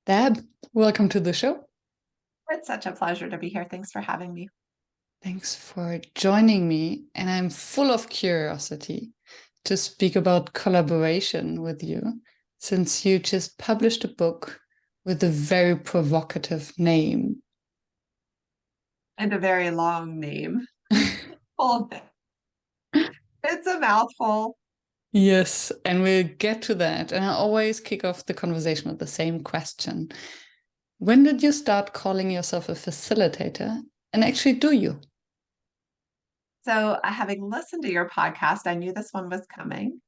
Deb, welcome to the show. It's such a pleasure to be here. Thanks for having me. Thanks for joining me. And I'm full of curiosity to speak about collaboration with you, since you just published a book with a very provocative name. And a very long name. Full- It's a mouthful. Yes, and we'll get to that. And I always kick off the conversation with the same question. When did you start calling yourself a facilitator? And actually, do you? So, having listened to your podcast, I knew this one was coming.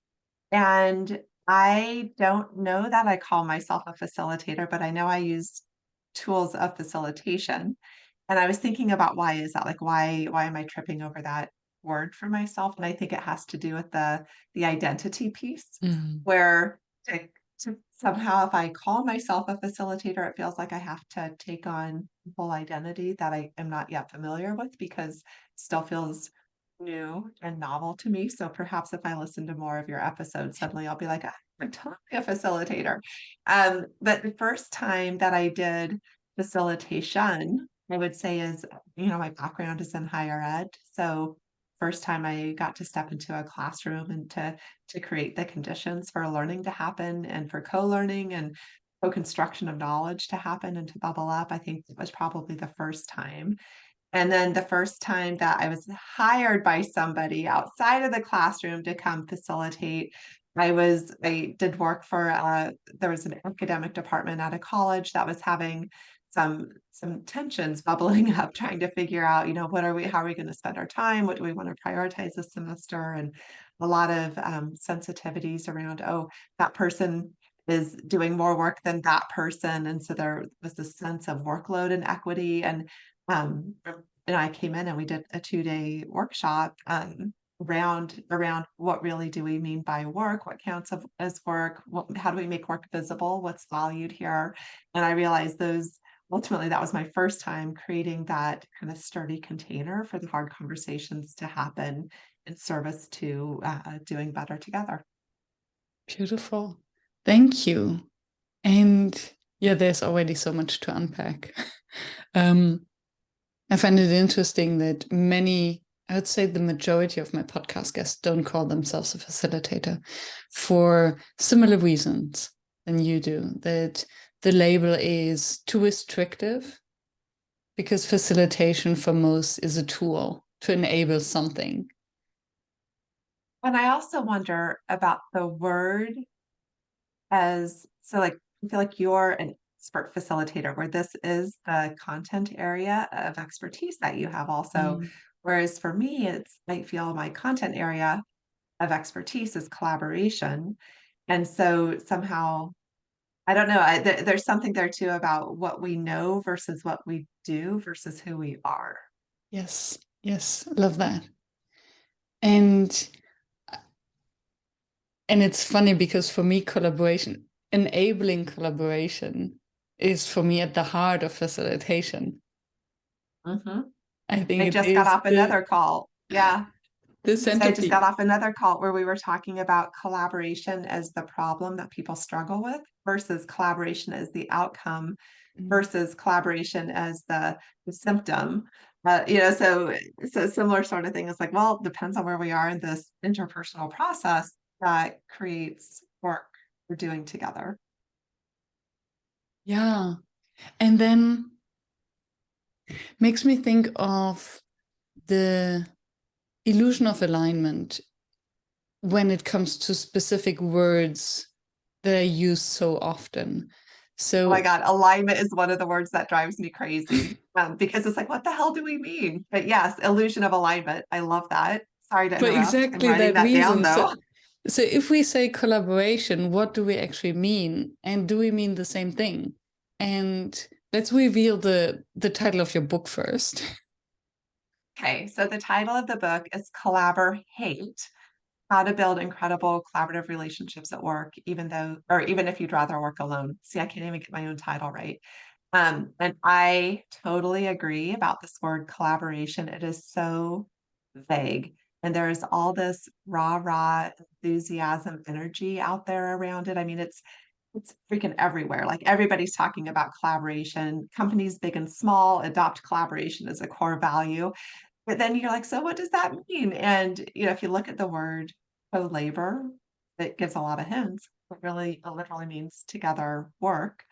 And I don't know that I call myself a facilitator, but I know I use tools of facilitation. And I was thinking about why is that? Like why am I tripping over that word for myself? And I think it has to do with the identity piece Mm. where to, to somehow if I call myself a facilitator, it feels like I have to take on a full identity that I am not yet familiar with because it still feels new and novel to me. So perhaps if I listen to more of your episodes, suddenly I'll be like, "Ah, I'm totally a facilitator." But the first time that I did facilitation, I would say is, my background is in higher ed. So first time I got to step into a classroom and to create the conditions for learning to happen and for co-learning and co-construction of knowledge to happen and to bubble up. I think it was probably the first time. And then the first time that I was hired by somebody outside of the classroom to come facilitate, I did work for there was an academic department at a college that was having some tensions bubbling up, trying to figure out, how are we going to spend our time? What do we want to prioritize this semester? And a lot of sensitivities around, oh, that person is doing more work than that person. And so there was this sense of workload and equity. Um, and I came in and we did a 2-day workshop around what really do we mean by work, what counts as work, how do we make work visible, what's valued here. And I realized those ultimately that was my first time creating that kind of sturdy container for the hard conversations to happen in service to doing better together. Beautiful. Thank you. And yeah, there's already so much to unpack. um, I find it interesting that I would say the majority of my podcast guests don't call themselves a facilitator for similar reasons than you do, that the label is too restrictive because facilitation for most is a tool to enable something. And I also wonder about the word as so like I feel like you're an expert facilitator where this is the content area of expertise that you have also. Mm. Whereas for me, I feel my content area of expertise is collaboration. And so somehow, I don't know, there's something there too about what we know versus what we do versus who we are. Yes, yes, love that. And it's funny because for me, enabling collaboration is for me at the heart of facilitation. Hmm. I think I it just got is off another call. Yeah. the So I just got centerpiece. off another call where we were talking about collaboration as the problem that people struggle with versus collaboration as the outcome Mm. versus collaboration as the symptom. So similar sort of thing is like, well, it depends on where we are in this interpersonal process that creates work we're doing together. Yeah. And then makes me think of the illusion of alignment when it comes to specific words that I use so often. Oh my So, God, alignment is one of the words that drives me crazy because it's like, what the hell do we mean? But yes, illusion of alignment. I love that. Sorry to for interrupt. I'm exactly writing that that down reason. So, though. so if we say collaboration, what do we actually mean? And do we mean the same thing? And let's reveal the title of your book first. Okay, so the title of the book is Collaborate: How to Build Incredible Collaborative Relationships at Work, even if you'd rather work alone. See, I can't even get my own title right. And I totally agree about this word collaboration. It is so vague. And there is all this rah-rah enthusiasm energy out there around it. I mean, it's freaking everywhere. Like everybody's talking about collaboration. Companies big and small adopt collaboration as a core value. But then you're like, so what does that mean? And if you look at the word co-labor, it gives a lot of hints. It literally means together work.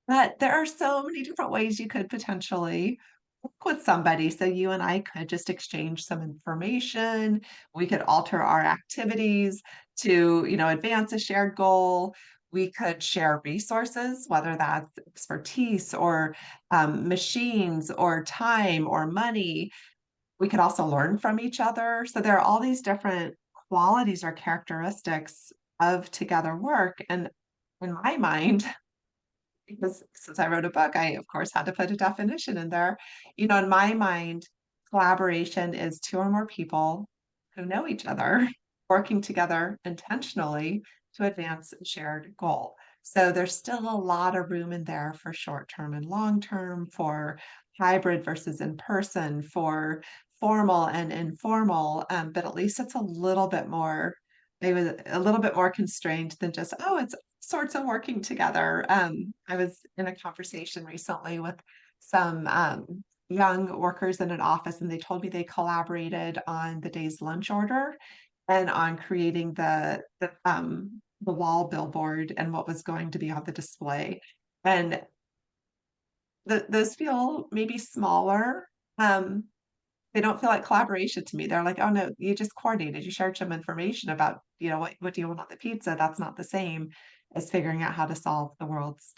But there are so many different ways you could potentially work with somebody. So you and I could just exchange some information. We could alter our activities to, advance a shared goal. We could share resources, whether that's expertise or machines or time or money. We could also learn from each other. So there are all these different qualities or characteristics of together work. And in my mind, because since I wrote a book, I of course had to put a definition in there. In my mind, collaboration is two or more people who know each other working together intentionally to advance a shared goal. So there's still a lot of room in there for short term and long term, for hybrid versus in person, for formal and informal. But at least it's a little bit more, maybe a little bit more constrained than just, oh, it's sorts of working together. I was in a conversation recently with some young workers in an office, and they told me they collaborated on the day's lunch order and on creating the wall billboard and what was going to be on the display. And those feel maybe smaller. Um, they don't feel like collaboration to me. They're like, oh no, you just coordinated. You shared some information about, what do you want on the pizza? That's not the same as figuring out how to solve the world's,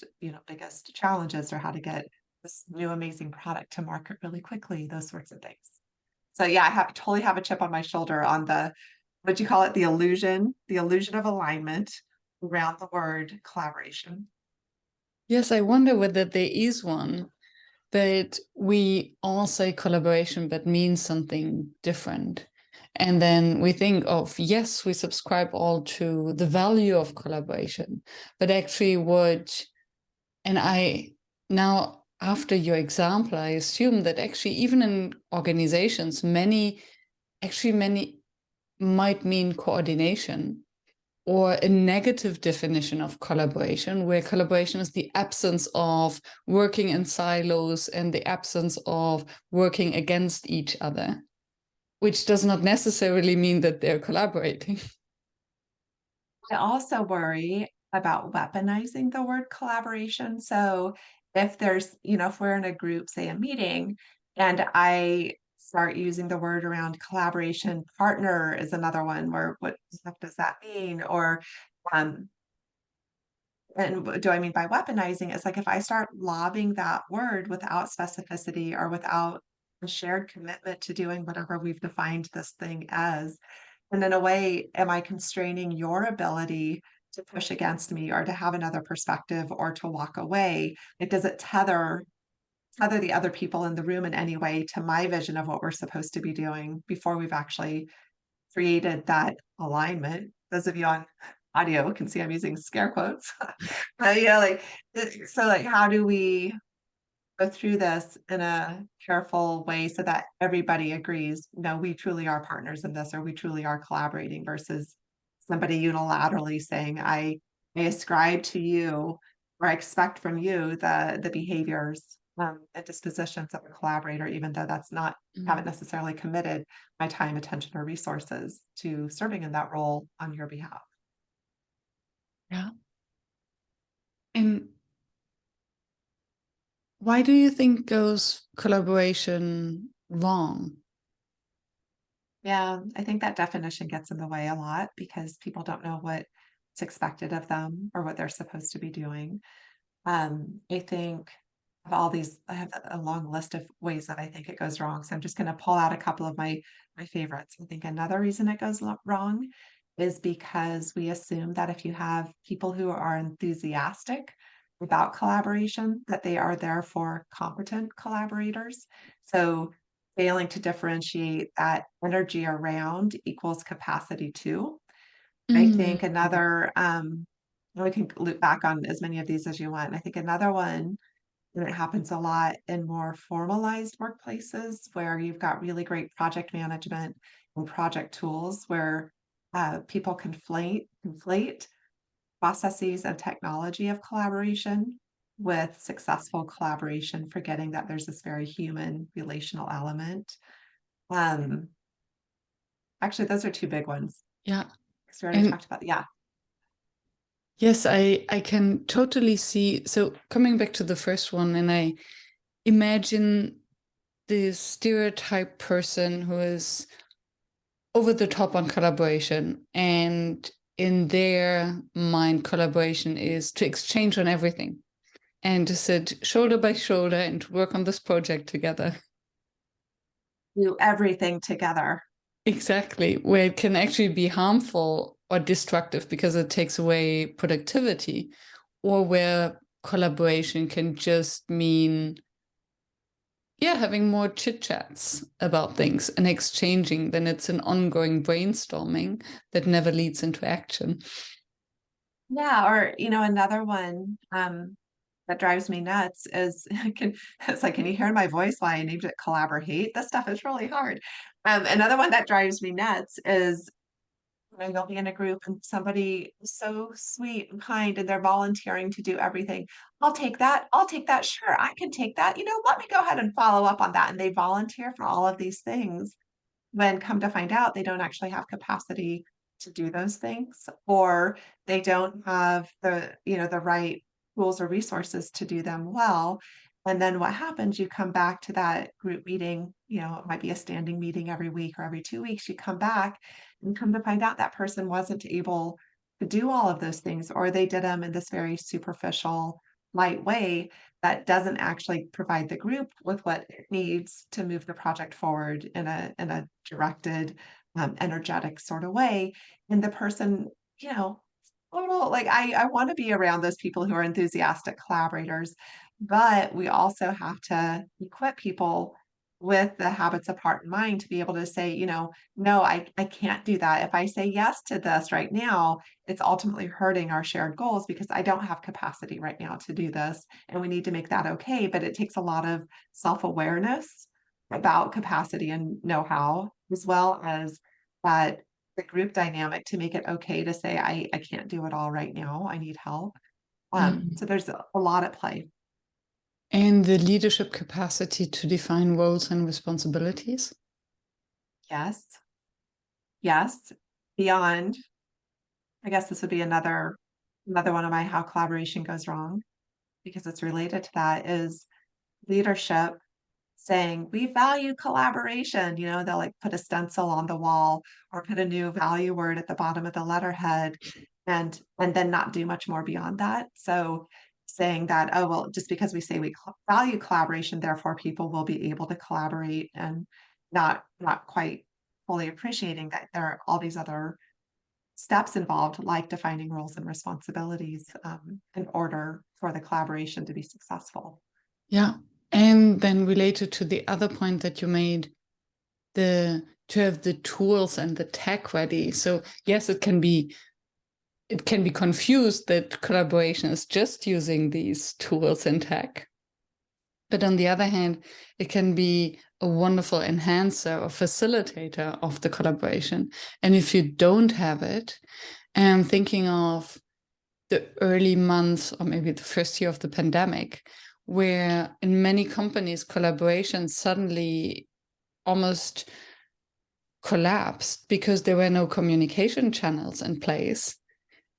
biggest challenges or how to get this new amazing product to market really quickly, those sorts of things. So yeah, totally have a chip on my shoulder on what do you call it? The illusion of alignment around the word collaboration. Yes, I wonder whether there is one, but we all say collaboration, but means something different. And then we think of, yes, we subscribe all to the value of collaboration, but actually and I now, after your example, I assume that actually, even in organizations, many might mean coordination, or a negative definition of collaboration, where collaboration is the absence of working in silos and the absence of working against each other, which does not necessarily mean that they're collaborating. I also worry about weaponizing the word collaboration. So if we're in a group, say a meeting, and I start using the word around collaboration, partner is another one where what the heck does that mean? Or um, and what do I mean by weaponizing? It's like if I start lobbing that word without specificity or without a shared commitment to doing whatever we've defined this thing as, and in a way, am I constraining your ability to push against me or to have another perspective or to walk away? Like, does it tether the other people in the room in any way to my vision of what we're supposed to be doing before we've actually created that alignment? Those of you on audio can see I'm using scare quotes. Yeah, so like how do we go through this in a careful way so that everybody agrees, no, we truly are partners in this, or we truly are collaborating versus somebody unilaterally saying, I ascribe to you or I expect from you the behaviors and dispositions of a collaborator, even though that's not haven't necessarily committed my time, attention, or resources to serving in that role on your behalf. Yeah. And why do you think goes collaboration wrong? Yeah, I think that definition gets in the way a lot because people don't know what's expected of them or what they're supposed to be doing. I think of all these, I have a long list of ways that I think it goes wrong. So I'm just going to pull out a couple of my favorites. I think another reason it goes wrong is because we assume that if you have people who are enthusiastic about collaboration, that they are therefore competent collaborators. So failing to differentiate that energy around equals capacity to. I Mm. think another, we can loop back on as many of these as you want. I think another one, and it happens a lot in more formalized workplaces where you've got really great project management and project tools where people conflate processes and technology of collaboration with successful collaboration, forgetting that there's this very human relational element. Um, Actually, those are two big ones. Yeah. Because we already And talked about, yeah. yes, I can totally see. So coming back to the first one, and I imagine this stereotype person who is over the top on collaboration, and in their mind, collaboration is to exchange on everything and to sit shoulder by shoulder and to work on this project together. Do everything together. Exactly, where it can actually be harmful or destructive because it takes away productivity, or where collaboration can just mean, yeah, having more chit chats about things and exchanging, then it's an ongoing brainstorming that never leads into action. Yeah, or another one that drives me nuts is it's like, can you hear my voice why I named it collaborate? This stuff is really hard. Another one that drives me nuts is you'll be in a group and somebody is so sweet and kind and they're volunteering to do everything. I'll take that. I'll take that. Sure, I can take that. Let me go ahead and follow up on that. And they volunteer for all of these things when come to find out they don't actually have capacity to do those things, or they don't have the right tools or resources to do them well. And then what happens, you come back to that group meeting, it might be a standing meeting every week or every 2 weeks, you come back and come to find out that person wasn't able to do all of those things, or they did them in this very superficial, light way that doesn't actually provide the group with what it needs to move the project forward in a directed, energetic sort of way. And the person, total like I want to be around those people who are enthusiastic collaborators, but we also have to equip people with the habits of heart and mind to be able to say, no, I can't do that. If I say yes to this right now, it's ultimately hurting our shared goals because I don't have capacity right now to do this. And we need to make that okay. But it takes a lot of self-awareness about capacity and know-how, as well as that the group dynamic to make it okay to say, I can't do it all right now. I need help. Mm. So there's a lot at play. And the leadership capacity to define roles and responsibilities. Yes. Yes. Beyond, I guess this would be another one of my how collaboration goes wrong, because it's related to that, is leadership saying we value collaboration. They'll like put a stencil on the wall or put a new value word at the bottom of the letterhead, and then not do much more beyond that. So saying that, oh well, just because we say we value collaboration, therefore people will be able to collaborate, and not quite fully appreciating that there are all these other steps involved, like defining roles and responsibilities, in order for the collaboration to be successful. Yeah. And then related to the other point that you made, the to have the tools and the tech ready. So yes, it can be confused that collaboration is just using these tools and tech. But on the other hand, it can be a wonderful enhancer or facilitator of the collaboration. And if you don't have it, I'm thinking of the early months or maybe the first year of the pandemic, where in many companies, collaboration suddenly almost collapsed because there were no communication channels in place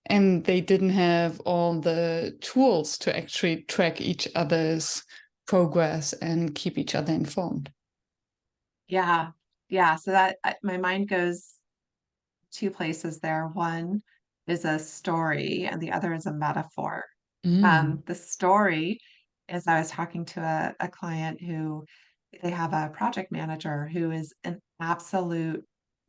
and they didn't have all the tools to actually track each other's progress and keep each other informed. Yeah. Yeah. So that my mind goes two places there. One is a story and the other is a metaphor. Mm. The story is, I was talking to a client who, they have a project manager who is an absolute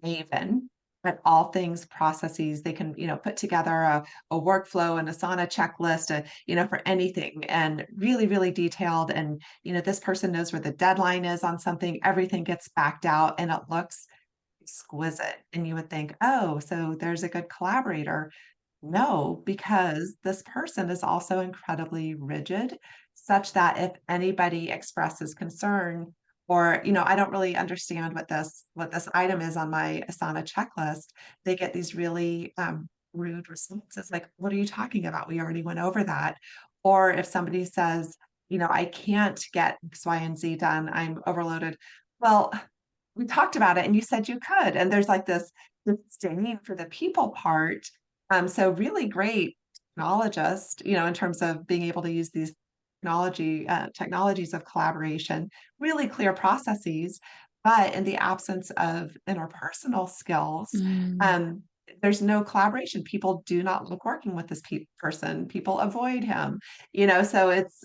maven at all things processes. They can, put together a workflow and Asana checklist, for anything, and really, really detailed. And, this person knows where the deadline is on something. Everything gets backed out and it looks exquisite. And you would think, oh, so there's a good collaborator. No, because this person is also incredibly rigid, such that if anybody expresses concern, or, I don't really understand what this item is on my Asana checklist, they get these really rude response. It's like, what are you talking about? We already went over that. Or if somebody says, I can't get X, Y, and Z done, I'm overloaded. Well, we talked about it and you said you could. And there's like this disdain for the people part. So really great technologist, in terms of being able to use these technologies of collaboration, really clear processes. But in the absence of interpersonal skills, Mm. um, there's no collaboration. People do not like working with this person. People avoid him, so it's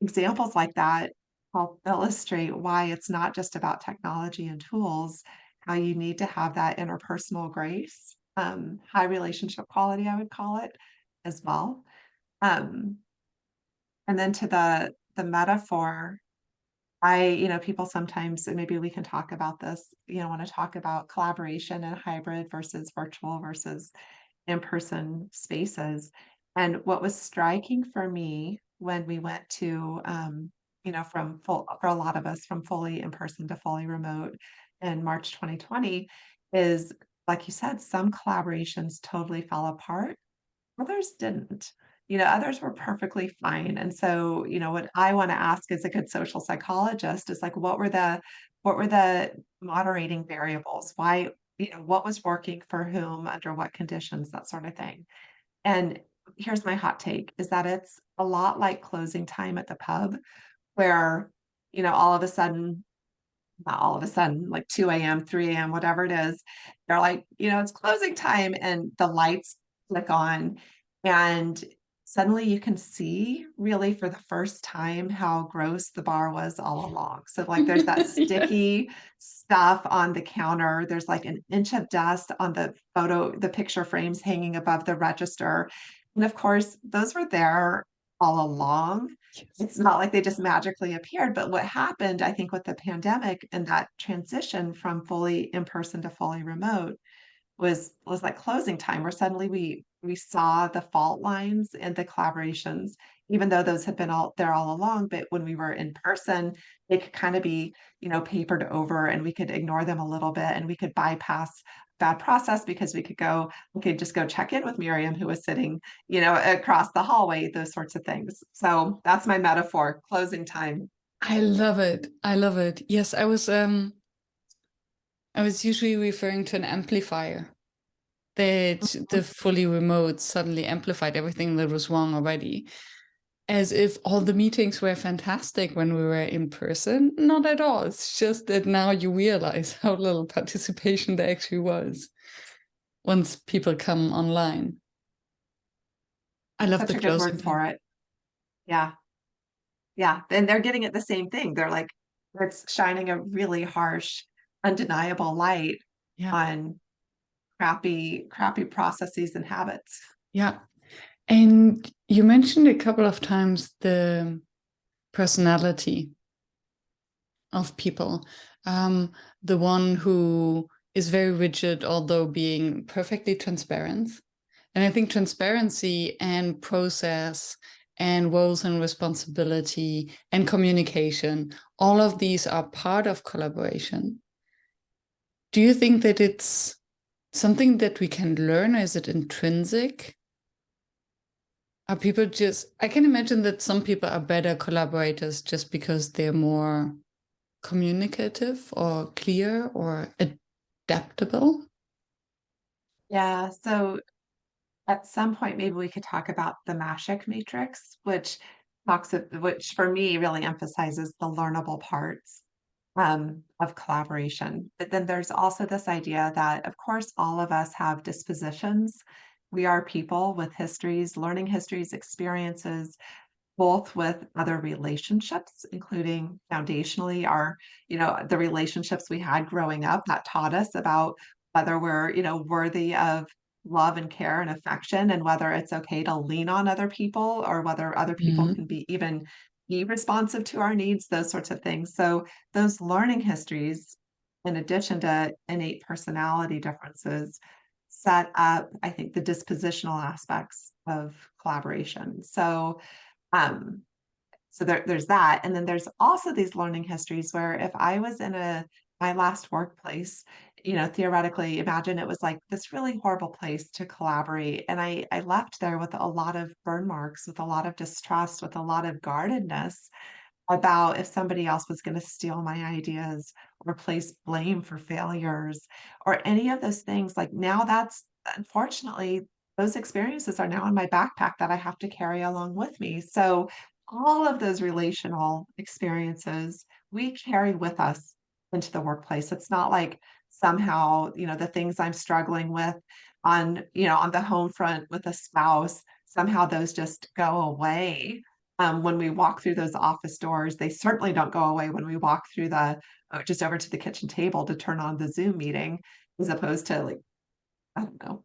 examples like that help illustrate why it's not just about technology and tools, how you need to have that interpersonal grace, high relationship quality, I would call it as well. Um, and then to the metaphor, people sometimes, and maybe we can talk about this, want to talk about collaboration and hybrid versus virtual versus in-person spaces. And what was striking for me when we went to, for a lot of us, from fully in person to fully remote in March 2020, is like you said, some collaborations totally fell apart, others didn't. Others were perfectly fine. And so, what I want to ask as a good social psychologist is like, what were the moderating variables? Why, what was working for whom, under what conditions, that sort of thing. And here's my hot take is that it's a lot like closing time at the pub, where, all of a sudden, not all of a sudden, like 2 a.m., 3 a.m., whatever it is, they're like, it's closing time and the lights click on. And suddenly you can see really for the first time how gross the bar was all along. So, like, there's that Yes. sticky stuff on the counter. There's like an inch of dust on the picture frames hanging above the register. And of course, those were there all along. Yes. It's not like they just magically appeared, but what happened, I think, with the pandemic and that transition from fully in person to fully remote was like closing time, where suddenly we saw the fault lines and the collaborations, even though those had been all there all along. But when we were in person, they could kind of be, papered over, and we could ignore them a little bit, and we could bypass bad process because we could just go check in with Miriam, who was sitting, across the hallway, those sorts of things. So that's my metaphor, closing time. I love it. I love it. Yes, I was usually referring to an amplifier that the fully remote suddenly amplified everything that was wrong already. As if all the meetings were fantastic when we were in person. Not at all. It's just that now you realize how little participation there actually was once people come online. I love Such the a good closing word thing. for it. Yeah. Yeah, and they're getting at the same thing. They're like, it's shining a really harsh, undeniable light Yeah. on crappy processes and habits. Yeah. And you mentioned a couple of times the personality of people. The one who is very rigid, although being perfectly transparent. And I think transparency and process and roles and responsibility and communication, all of these are part of collaboration. Do you think that it's something that we can learn, or is it intrinsic? Are people just, I can imagine that some people are better collaborators just because they're more communicative or clear or adaptable. Yeah, so at some point maybe we could talk about the Mashek matrix, which for me really emphasizes the learnable parts of collaboration. But then there's also this idea that, of course, all of us have dispositions. We are people with histories, learning histories, experiences, both with other relationships, including foundationally the relationships we had growing up that taught us about whether we're, worthy of love and care and affection, and whether it's okay to lean on other people, or whether other people Mm-hmm. can be responsive to our needs, those sorts of things. So those learning histories, in addition to innate personality differences, set up, I think, the dispositional aspects of collaboration. Um, so there's that. And then there's also these learning histories where if I was in my last workplace, theoretically imagine it was like this really horrible place to collaborate. And I left there with a lot of burn marks, with a lot of distrust, with a lot of guardedness about if somebody else was going to steal my ideas or place blame for failures or any of those things. Like now that's unfortunately those experiences are now in my backpack that I have to carry along with me. So all of those relational experiences we carry with us into the workplace. It's not like somehow, the things I'm struggling with on the home front with a spouse, somehow those just go away when we walk through those office doors. They certainly don't go away when we walk through just over to the kitchen table to turn on the Zoom meeting, as opposed to like, I don't know,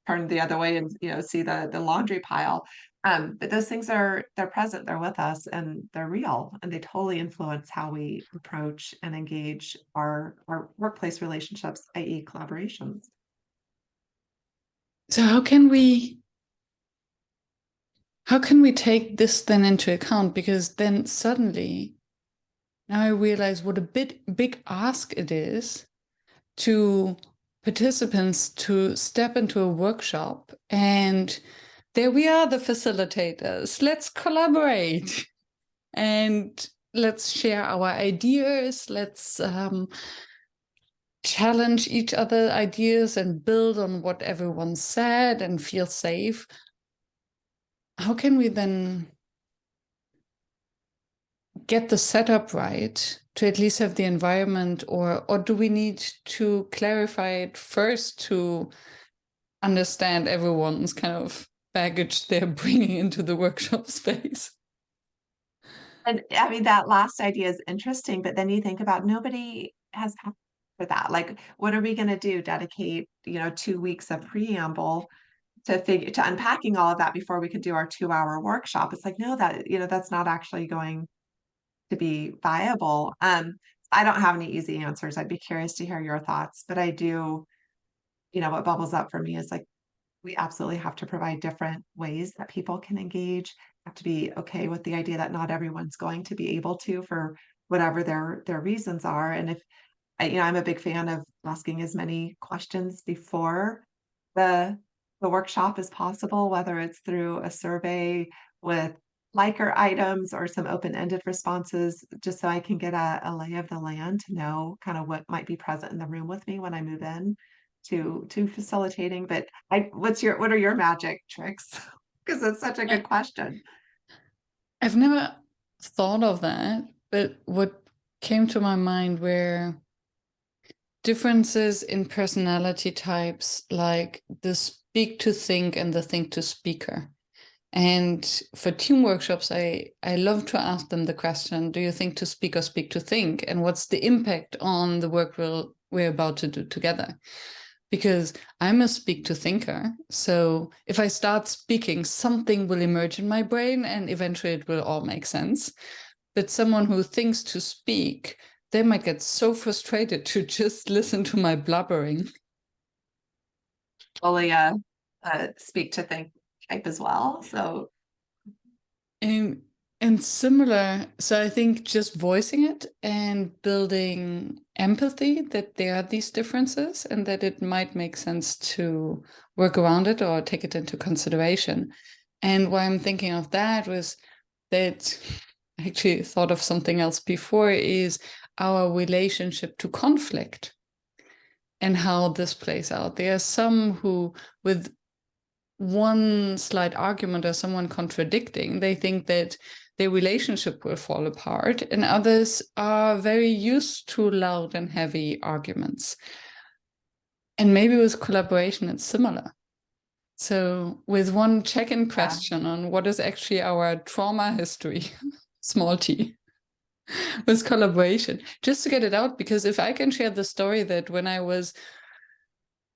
turn the other way and see the laundry pile. But those things they're present, they're with us, and they're real, and they totally influence how we approach and engage our workplace relationships, i.e., collaborations. So how can we take this then into account? Because then suddenly now I realize what a big ask it is to participants to step into a workshop and there we are, the facilitators. Let's collaborate and let's share our ideas. Let's challenge each other ideas and build on what everyone said and feel safe. How can we then get the setup right to at least have the environment, or do we need to clarify it first to understand everyone's kind of baggage they're bringing into the workshop space? And I mean, that last idea is interesting, but then you think about nobody has time for that. Like, what are we going to do? Dedicate, 2 weeks of preamble to unpacking all of that before we could do our 2-hour workshop? It's like, no, that's not actually going to be viable. I don't have any easy answers. I'd be curious to hear your thoughts, but I do, what bubbles up for me is like we absolutely have to provide different ways that people can engage, have to be okay with the idea that not everyone's going to be able to for whatever their reasons are. And if I'm a big fan of asking as many questions before the the workshop as possible, whether it's through a survey with liker items or some open-ended responses, just so I can get a lay of the land to know kind of what might be present in the room with me when I move in to facilitating. But what are your magic tricks? Because it's such a good question. I've never thought of that, but what came to my mind were differences in personality types, like the speak to think and the think to speaker. And for team workshops, I love to ask them the question, do you think to speak or speak to think? And what's the impact on the work we're about to do together? Because I'm a speak to thinker. So if I start speaking, something will emerge in my brain and eventually it will all make sense. But someone who thinks to speak, they might get so frustrated to just listen to my blubbering. Fully speak to think type as well. So And, and similar, so I think just voicing it and building empathy that there are these differences and that it might make sense to work around it or take it into consideration. And why I'm thinking of that was that I actually thought of something else before, is our relationship to conflict and how this plays out. There are some who, with one slight argument or someone contradicting, they think that their relationship will fall apart, and others are very used to loud and heavy arguments. And maybe with collaboration, it's similar. So with one check-in question on what is actually our trauma history, small t, with collaboration, just to get it out. Because if I can share the story that when I was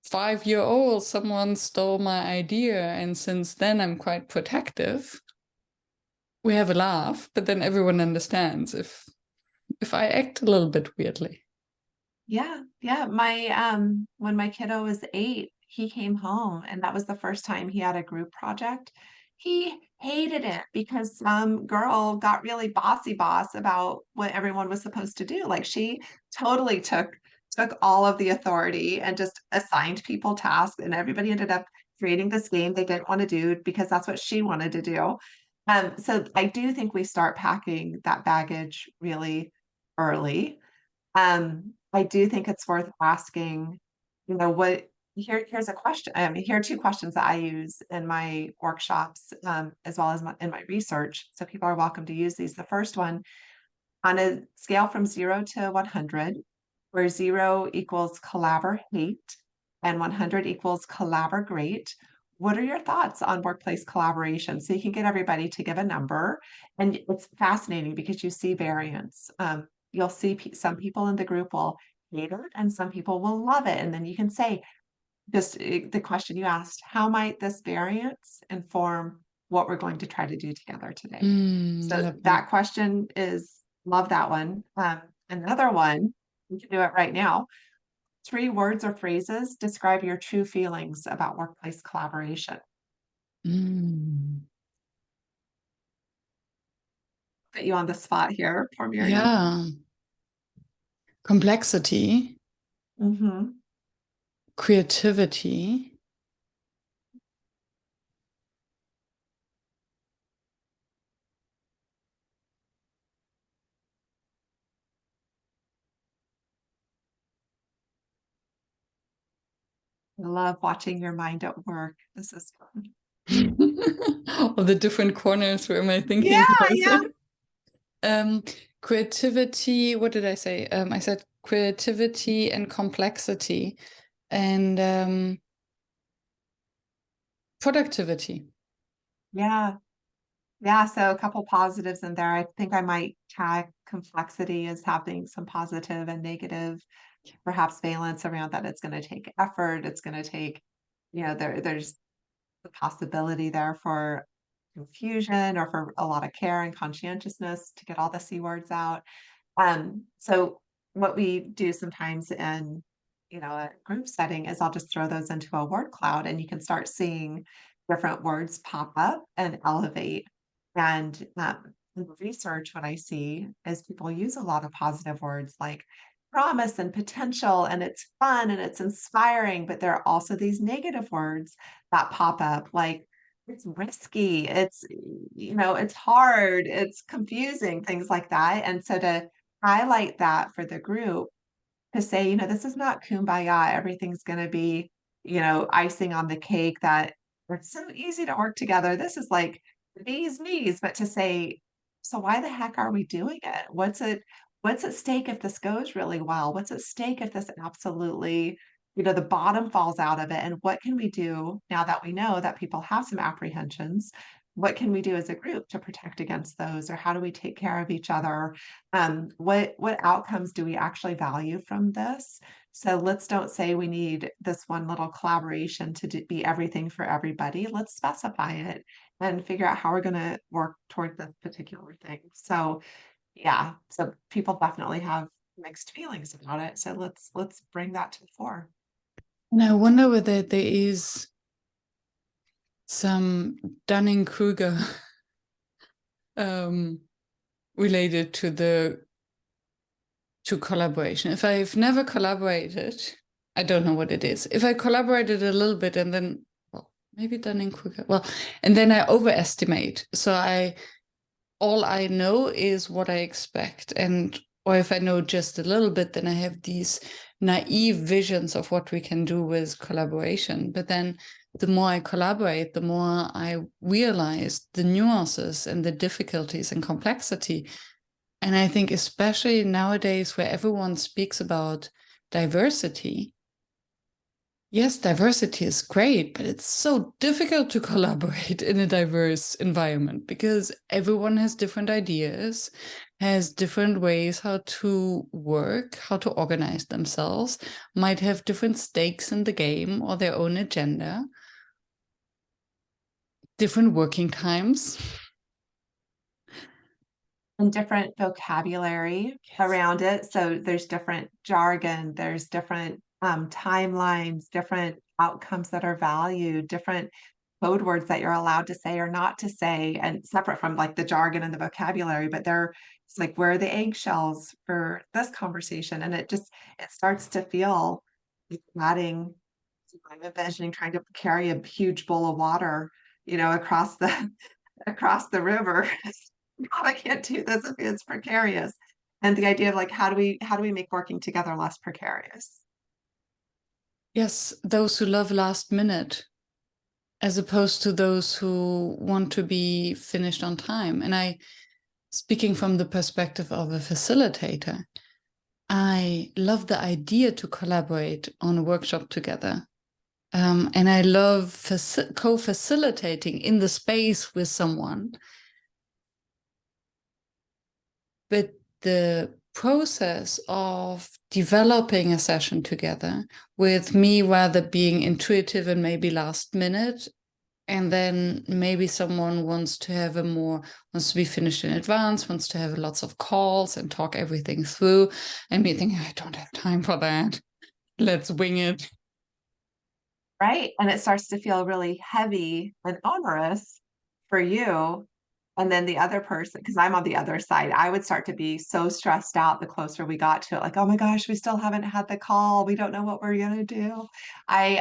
5 years old, someone stole my idea, and since then I'm quite protective, we have a laugh, but then everyone understands if I act a little bit weirdly. yeah, yeah. My when my kiddo was 8, he came home and that was the first time he had a group project. He hated it because some girl got really bossy boss about what everyone was supposed to do. Like she totally took took all of the authority and just assigned people tasks, and everybody ended up creating this game they didn't want to do because that's what she wanted to do. So I do think we start packing that baggage really early. I do think it's worth asking, what here's a question. Here are two questions that I use in my workshops, as well as in my research. So people are welcome to use these. The first one, on a scale from 0 to 100, where 0 equals Collabor hate and 100 equals Collabor great, what are your thoughts on workplace collaboration? So you can get everybody to give a number. And it's fascinating because you see variance. You'll see some people in the group will hate it and some people will love it. And then you can say, the question you asked, how might this variance inform what we're going to try to do together today? So Love that. that question is, love that one. Another one, we can do it right now. 3 words or phrases describe your true feelings about workplace collaboration. Mm. Put you on the spot here, poor Miriam. Yeah. Complexity, Hmm. creativity, I love watching your mind at work. This is fun. all the different corners where my Yeah, thinking yeah. goes. Um, creativity, what did I say? I said creativity and complexity and productivity. Yeah. Yeah, so a couple positives in there. I think I might tag complexity as having some positive and negative, perhaps valence around that. It's going to take effort. It's going to take, there's the possibility there for confusion or for a lot of care and conscientiousness to get all the C words out. So what we do sometimes in, a group setting is I'll just throw those into a word cloud and you can start seeing different words pop up and elevate. And in the research, what I see is people use a lot of positive words like promise and potential, and it's fun and it's inspiring, but there are also these negative words that pop up like it's risky, it's hard, it's confusing, things like that. And so to highlight that for the group, to say, this is not kumbaya, everything's going to be, icing on the cake, that it's so easy to work together. This is like the bee's knees, but to say, so why the heck are we doing it? What's at stake if this goes really well? What's at stake if this absolutely, the bottom falls out of it? And what can we do now that we know that people have some apprehensions? What can we do as a group to protect against those? Or how do we take care of each other? What outcomes do we actually value from this? So let's don't say we need this one little collaboration to be everything for everybody. Let's specify it and figure out how we're going to work toward this particular thing. So yeah, so people definitely have mixed feelings about it. So let's bring that to the fore. And I wonder whether there is some Dunning-Kruger related to collaboration. If I've never collaborated, I don't know what it is. If I collaborated a little bit and then, well, maybe Dunning-Kruger, and then I overestimate. So all I know is what I expect. Or if I know just a little bit, then I have these naive visions of what we can do with collaboration. But then the more I collaborate, the more I realize the nuances and the difficulties and complexity. And I think especially nowadays where everyone speaks about diversity, yes, diversity is great, but it's so difficult to collaborate in a diverse environment because everyone has different ideas, has different ways how to work, how to organize themselves, might have different stakes in the game or their own agenda, different working times. And different vocabulary Yes. around it. So there's different jargon, there's different timelines, different outcomes that are valued, different code words that you're allowed to say or not to say, and separate from like the jargon and the vocabulary, but it's like, where are the eggshells for this conversation? And it starts to feel like adding, I'm envisioning trying to carry a huge bowl of water, across the across the river. God, I can't do this if it's precarious. And the idea of like, how do we make working together less precarious? Yes, those who love last minute as opposed to those who want to be finished on time. And speaking from the perspective of a facilitator, I love the idea to collaborate on a workshop together. And I love co-facilitating in the space with someone. But the process of developing a session together, with me rather being intuitive and maybe last minute, and then maybe someone wants to be finished in advance, wants to have lots of calls and talk everything through, and me thinking, I don't have time for that. Let's wing it. Right. And it starts to feel really heavy and onerous for you. And then the other person, because I'm on the other side, I would start to be so stressed out the closer we got to it, like, oh my gosh, we still haven't had the call. We don't know what we're going to do. I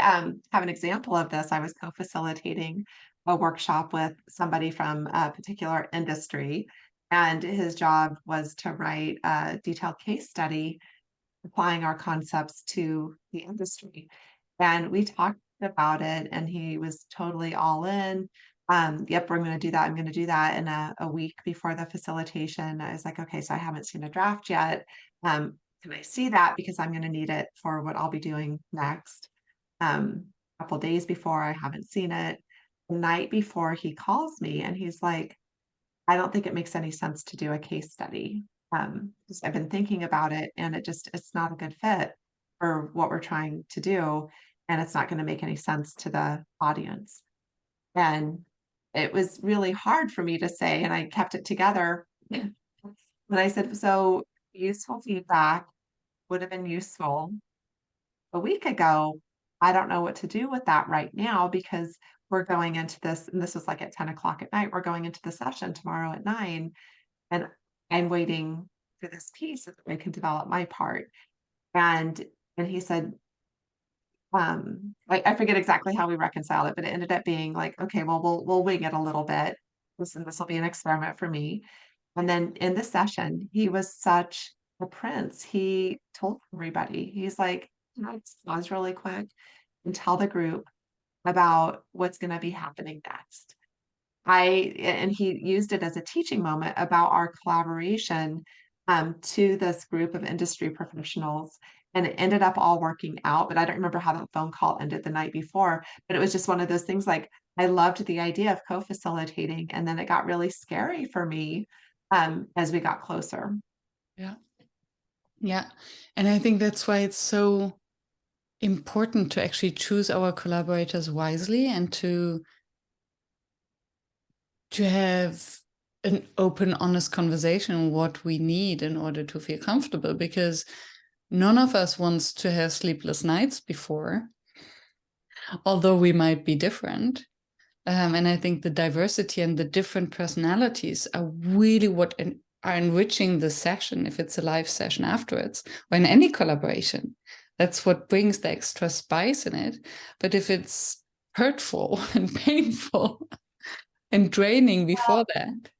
have an example of this. I was co-facilitating a workshop with somebody from a particular industry, and his job was to write a detailed case study applying our concepts to the industry. And we talked about it, and he was totally all in. Yep, we're going to do that. I'm going to do that in a week before the facilitation. I was like, okay, so I haven't seen a draft yet. Can I see that? Because I'm going to need it for what I'll be doing next. A couple days before, I haven't seen it. The night before, he calls me and he's like, I don't think it makes any sense to do a case study. 'Cause I've been thinking about it, and it's not a good fit for what we're trying to do, and it's not gonna make any sense to the audience. And it was really hard for me to say, and I kept it together. When I said, "So useful feedback would have been useful a week ago. I don't know what to do with that right now because we're going into this," and this was like at 10 o'clock at night, "We're going into the session tomorrow at 9, and I'm waiting for this piece so that I can develop my part." And he said, I forget exactly how we reconciled it, but it ended up being like, okay, well, we'll wing it a little bit. This will be an experiment for me. And then in the session, he was such a prince. He told everybody, he's like, "Can I just pause really quick and tell the group about what's going to be happening next?" And he used it as a teaching moment about our collaboration, to this group of industry professionals, and it ended up all working out, but I don't remember how that phone call ended the night before, but it was just one of those things, like, I loved the idea of co-facilitating, and then it got really scary for me, as we got closer. Yeah. Yeah. And I think that's why it's so important to actually choose our collaborators wisely and to have an open, honest conversation on what we need in order to feel comfortable, because none of us wants to have sleepless nights before, although we might be different. And I think the diversity and the different personalities are really what are enriching the session, if it's a live session afterwards, or in any collaboration. That's what brings the extra spice in it. But if it's hurtful and painful and draining before that.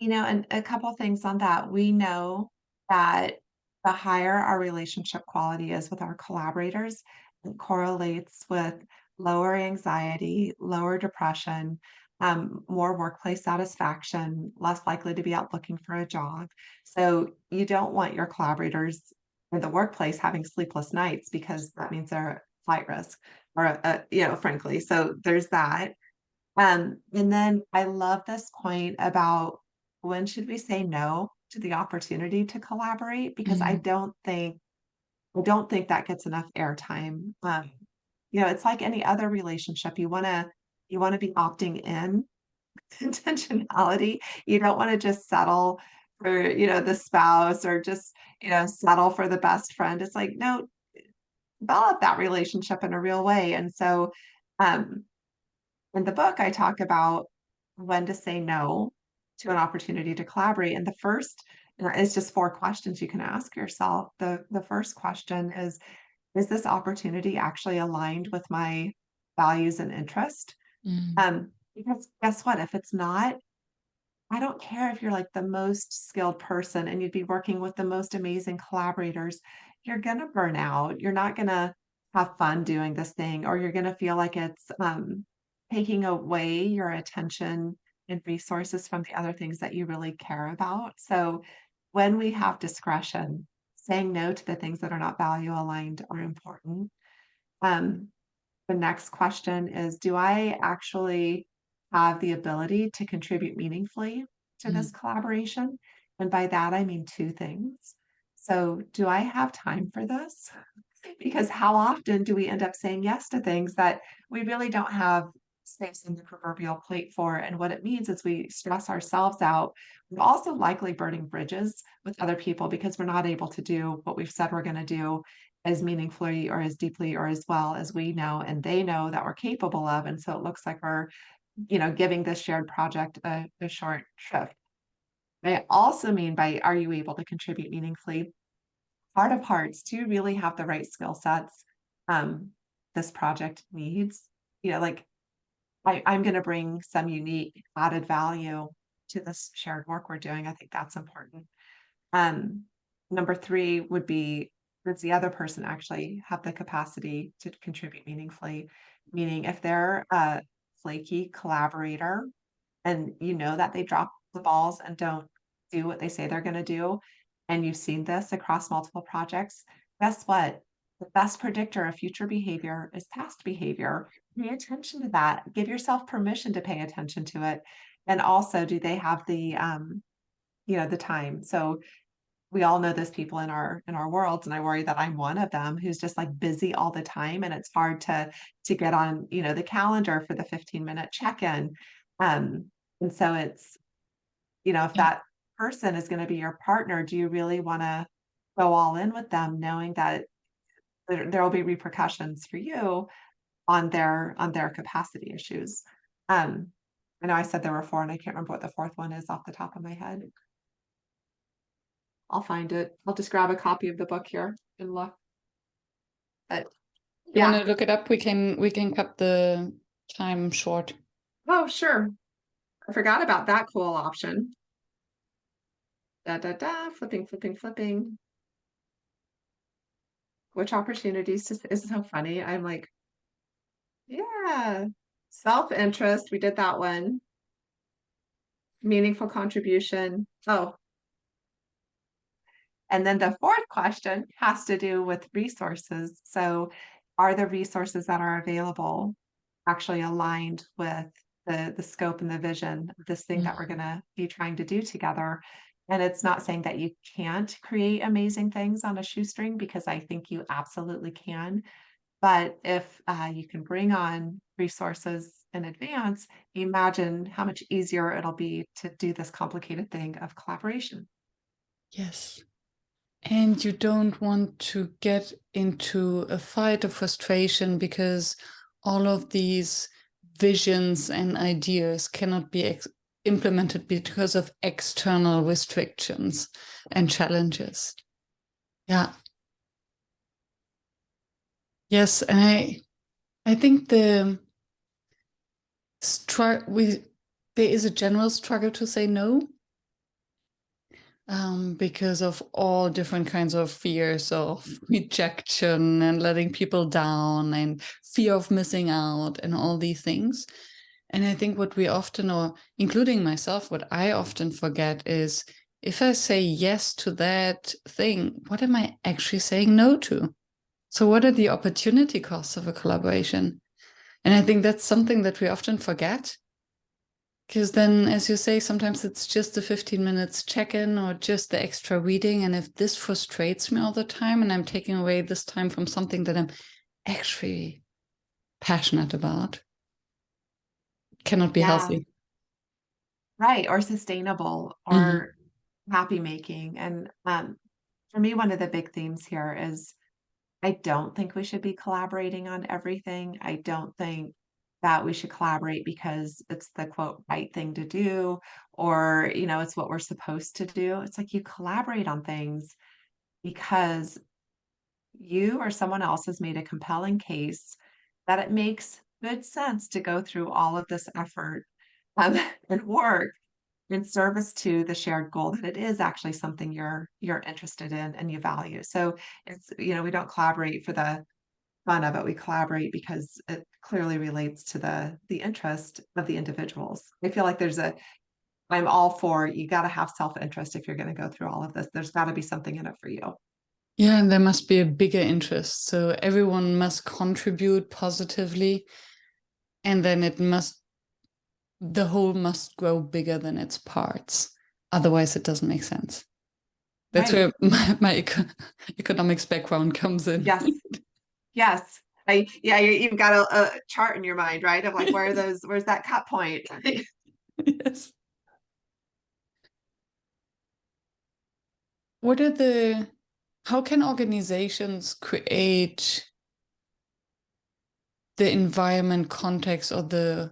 And a couple things on that. We know that the higher our relationship quality is with our collaborators, it correlates with lower anxiety, lower depression, more workplace satisfaction, less likely to be out looking for a job. So you don't want your collaborators in the workplace having sleepless nights, because that means they're at flight risk, or, frankly. So there's that. And then I love this point about, when should we say no to the opportunity to collaborate? Because Mm. I don't think that gets enough airtime. It's like any other relationship. You wanna be opting in intentionality. You don't wanna just settle for, the spouse, or just, settle for the best friend. It's like, no, develop that relationship in a real way. And so, um in the book, I talk about when to say no to an opportunity to collaborate. And the first is just four questions you can ask yourself. The first question is this opportunity actually aligned with my values and interest? Mm. Because guess what? If it's not, I don't care if you're like the most skilled person and you'd be working with the most amazing collaborators, you're gonna burn out. You're not gonna have fun doing this thing, or you're gonna feel like it's taking away your attention and resources from the other things that you really care about. So when we have discretion, saying no to the things that are not value aligned are important. Um, the next question is, do I actually have the ability to contribute meaningfully to this Mm. collaboration? And by that, I mean two things. So, do I have time for this? Because how often do we end up saying yes to things that we really don't have space in the proverbial plate for? And what it means is we stress ourselves out. We're also likely burning bridges with other people because we're not able to do what we've said we're going to do as meaningfully or as deeply or as well as we know and they know that we're capable of. And so it looks like we're, giving this shared project a short shrift. I also mean by are you able to contribute meaningfully? Heart of hearts, do you really have the right skill sets um, this project needs? Like I'm going to bring some unique added value to this shared work we're doing. I think that's important. Um, Number three would be, does the other person actually have the capacity to contribute meaningfully? Meaning, if they're a flaky collaborator and you know that they drop the balls and don't do what they say they're going to do, and you've seen this across multiple projects, guess what? The best predictor of future behavior is past behavior. Pay attention to that. Give yourself permission to pay attention to it. And also, do they have the time? So we all know those people in our worlds, and I worry that I'm one of them who's just like busy all the time, and it's hard to get on the calendar for the 15-minute check-in. um and so it's if Yeah. that person is going to be your partner, do you really want to go all in with them knowing that there will be repercussions for you on their capacity issues? I know I said there were four and I can't remember what the fourth one is off the top of my head. I'll find it. I'll just grab a copy of the book here and look. But You want yeah. to look it up? We can cut the time short. Oh, sure. I forgot about that cool option. Da da da, flipping, flipping, flipping. Which opportunities is so funny. I'm like, yeah. Self-interest, we did that one. Meaningful contribution. Oh, and then the fourth question has to do with resources. So, are the resources that are available actually aligned with the scope and the vision of this thing that we're Mm. going to be trying to do together? And it's not saying that you can't create amazing things on a shoestring, because I think you absolutely can. But if you can bring on resources in advance, imagine how much easier it'll be to do this complicated thing of collaboration. Yes. And you don't want to get into a fight or frustration because all of these visions and ideas cannot be implemented because of external restrictions and challenges. Yeah. Yes. And I think we there is a general struggle to say no, because of all different kinds of fears of rejection and letting people down and fear of missing out and all these things. And I think what we often, or including myself, what I often forget is, if I say yes to that thing, what am I actually saying no to? So, what are the opportunity costs of a collaboration? And I think that's something that we often forget. Because then, as you say, sometimes it's just the 15 minutes check in or just the extra reading. And if this frustrates me all the time and I'm taking away this time from something that I'm actually passionate about, it cannot be Yeah, healthy. right. Or sustainable Mm-hmm. or happy making. And for me, one of the big themes here is I don't think we should be collaborating on everything. I don't think that we should collaborate because it's the quote right thing to do, or, it's what we're supposed to do. It's like you collaborate on things because you or someone else has made a compelling case that it makes good sense to go through all of this effort um, and work in service to the shared goal that it is actually something you're interested in and you value. So it's, we don't collaborate for the fun of it. We collaborate because it clearly relates to the interest of the individuals. I feel like I'm all for, you got to have self-interest if you're going to go through all of this. There's got to be something in it for you. Yeah, and there must be a bigger interest. So everyone must contribute positively, and then the whole must grow bigger than its parts. Otherwise, it doesn't make sense. That's Right. where my economics background comes in. Yes. Yes. Yeah, you've got a chart in your mind, right? Of like, Yes. where's that cut point? Yes. What are how can organizations create the environment context or the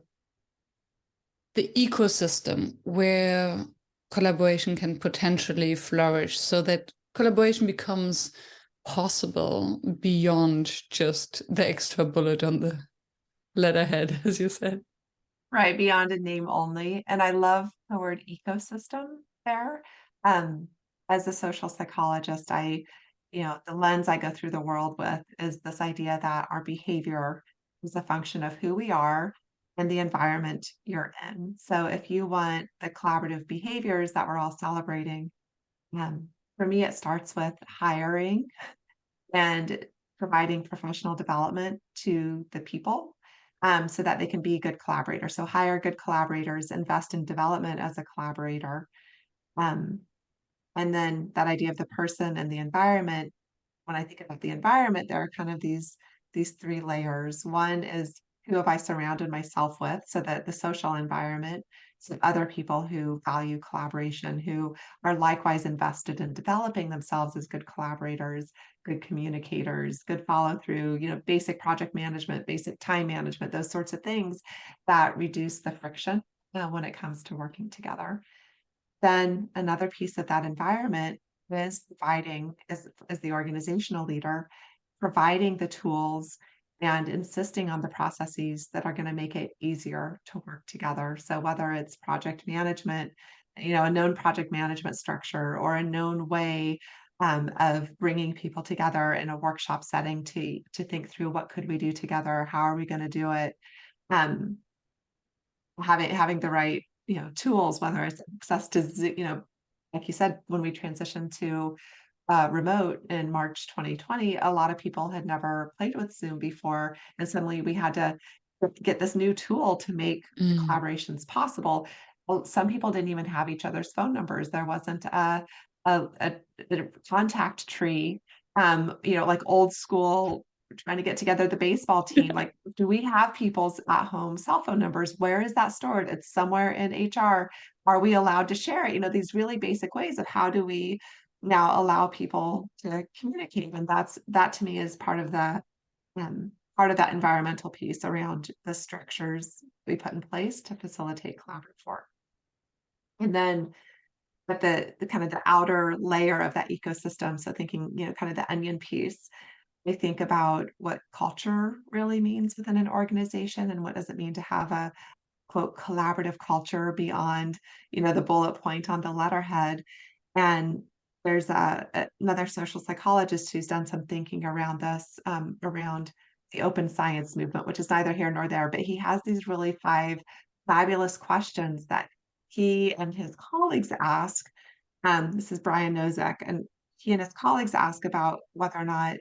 ecosystem where collaboration can potentially flourish so that collaboration becomes possible beyond just the extra bullet on the letterhead, as you said? Right, beyond a name only. And I love the word ecosystem there. Um, as a social psychologist, the lens I go through the world with is this idea that our behavior is a function of who we are and the environment you're in. So if you want the collaborative behaviors that we're all celebrating, for me, it starts with hiring and providing professional development to the people so that they can be good collaborators. So hire good collaborators, invest in development as a collaborator. Um, and then that idea of the person and the environment, when I think about the environment, there are kind of these three layers. One is who have I surrounded myself with, so that the social environment, so other people who value collaboration, who are likewise invested in developing themselves as good collaborators, good communicators, good follow through, basic project management, basic time management, those sorts of things that reduce the friction when it comes to working together. Then another piece of that environment is providing, as the organizational leader, providing the tools and insisting on the processes that are going to make it easier to work together. So whether it's project management, a known project management structure or a known way of bringing people together in a workshop setting to think through what could we do together, how are we going to do it, um, having the right tools, whether it's access to like you said, when we transitioned to remote in March 2020, a lot of people had never played with Zoom before, and suddenly we had to get this new tool to make the Mm. collaborations possible. Well, some people didn't even have each other's phone numbers. There wasn't a contact tree, like old school trying to get together the baseball team. Like, do we have people's at home cell phone numbers? Where is that stored? It's somewhere in HR. Are we allowed to share it? These really basic ways of how do we now allow people to communicate. And that to me is part of that environmental piece around the structures we put in place to facilitate collaborative work. And then but the kind of the outer layer of that ecosystem, so thinking, kind of the onion piece, I think about what culture really means within an organization and what does it mean to have a quote collaborative culture beyond, the bullet point on the letterhead. And there's another social psychologist who's done some thinking around this, around the open science movement, which is neither here nor there, but he has these really five fabulous questions that he and his colleagues ask. This is Brian Nosek, and he and his colleagues ask about whether or not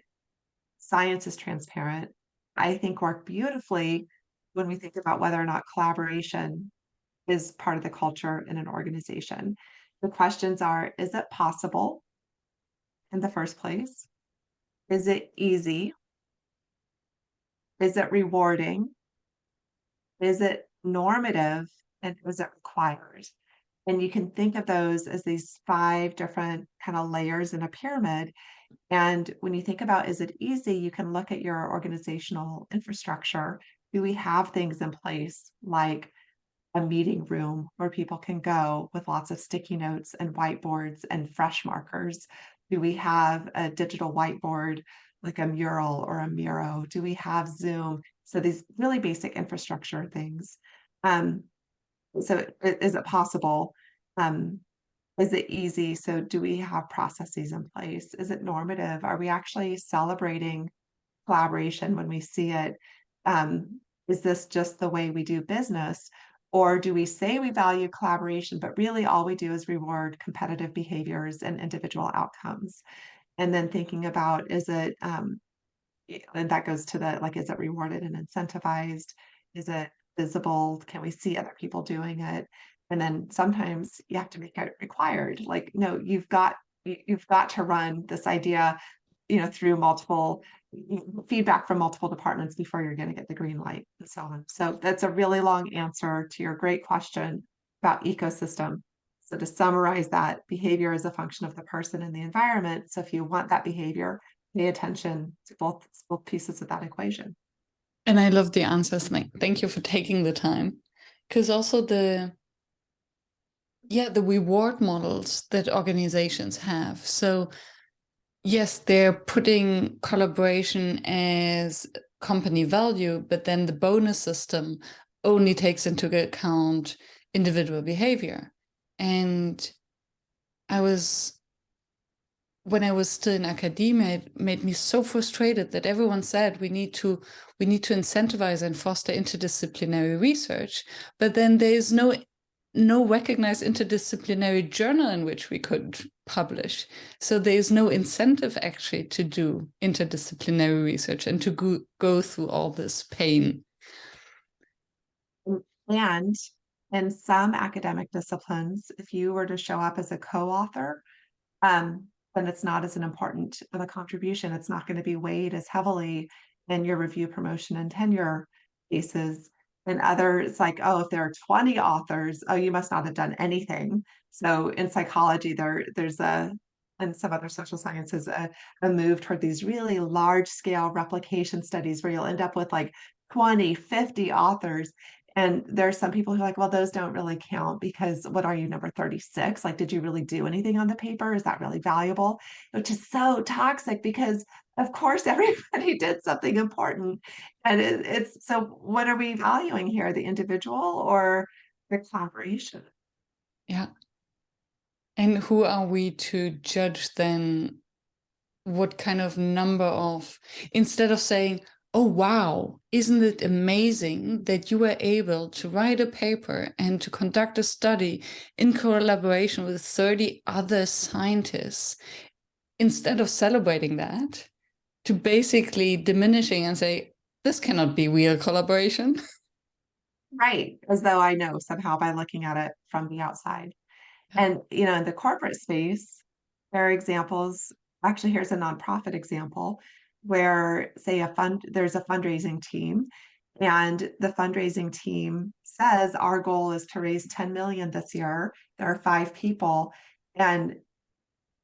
science is transparent. I think work beautifully when we think about whether or not collaboration is part of the culture in an organization. The questions are, is it possible in the first place? Is it easy? Is it rewarding? Is it normative? And is it required? And you can think of those as these five different kind of layers in a pyramid. And when you think about is it easy, you can look at your organizational infrastructure Do we have things in place like a meeting room where people can go with lots of sticky notes and whiteboards and fresh markers? Do we have a digital whiteboard like a mural or a Miro? Do we have Zoom? So these really basic infrastructure things. Um, so is it possible? Um, is it easy? So do we have processes in place? Is it normative? Are we actually celebrating collaboration when we see it? Is this just the way we do business? Or do we say we value collaboration, but really all we do is reward competitive behaviors and individual outcomes? And then thinking about, is it, and that goes to the, like, is it rewarded and incentivized? Is it visible? Can we see other people doing it? And then sometimes you have to make it required. Like, no, you've got to run this idea, through multiple feedback from multiple departments before you're going to get the green light and so on. So that's a really long answer to your great question about ecosystem. So to summarize that, behavior is a function of the person and the environment. So if you want that behavior, pay attention to both pieces of that equation. And I love the answers. Thank you for taking the time. Because also the reward models that organizations have. So yes, they're putting collaboration as company value, but then the bonus system only takes into account individual behavior. And when I was still in academia, it made me so frustrated that everyone said we need to incentivize and foster interdisciplinary research, but then there is no recognized interdisciplinary journal in which we could publish. So there is no incentive actually to do interdisciplinary research and to go through all this pain. And in some academic disciplines, if you were to show up as a co-author, then it's not as an important of a contribution. It's not going to be weighed as heavily in your review, promotion, and tenure cases. And others, like, oh, if there are 20 authors, oh, you must not have done anything. So in psychology, there's and some other social sciences, a move toward these really large scale replication studies where you'll end up with like 20, 50 authors. And there are some people who are like, well, those don't really count because what are you, number 36? Like, did you really do anything on the paper? Is that really valuable? Which is so toxic because, of course, everybody did something important. And it's so what are we valuing here? The individual or the collaboration? Yeah. And who are we to judge then what kind of number of, instead of saying, oh, wow, isn't it amazing that you were able to write a paper and to conduct a study in collaboration with 30 other scientists? Instead of celebrating that, to basically diminishing and say, this cannot be real collaboration. Right. As though I know somehow by looking at it from the outside. Yeah. And, in the corporate space, there are examples. Actually, here's a nonprofit example where, say, there's a fundraising team, and the fundraising team says our goal is to raise 10 million this year. There are 5 people, and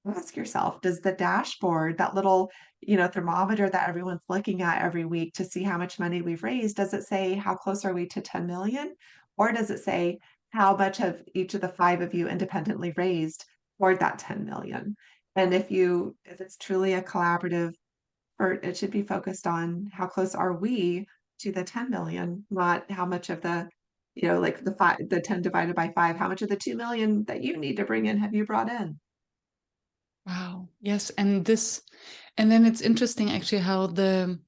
ask yourself, does the dashboard, that little, thermometer that everyone's looking at every week to see how much money we've raised, does it say how close are we to 10 million? Or does it say how much of each of the 5 of you independently raised toward that 10 million? And if it's truly a collaborative, or it should be focused on how close are we to the 10 million, not how much of like the 10 divided by 5, how much of the 2 million that you need to bring in have you brought in? Wow. Yes. And then it's interesting actually how the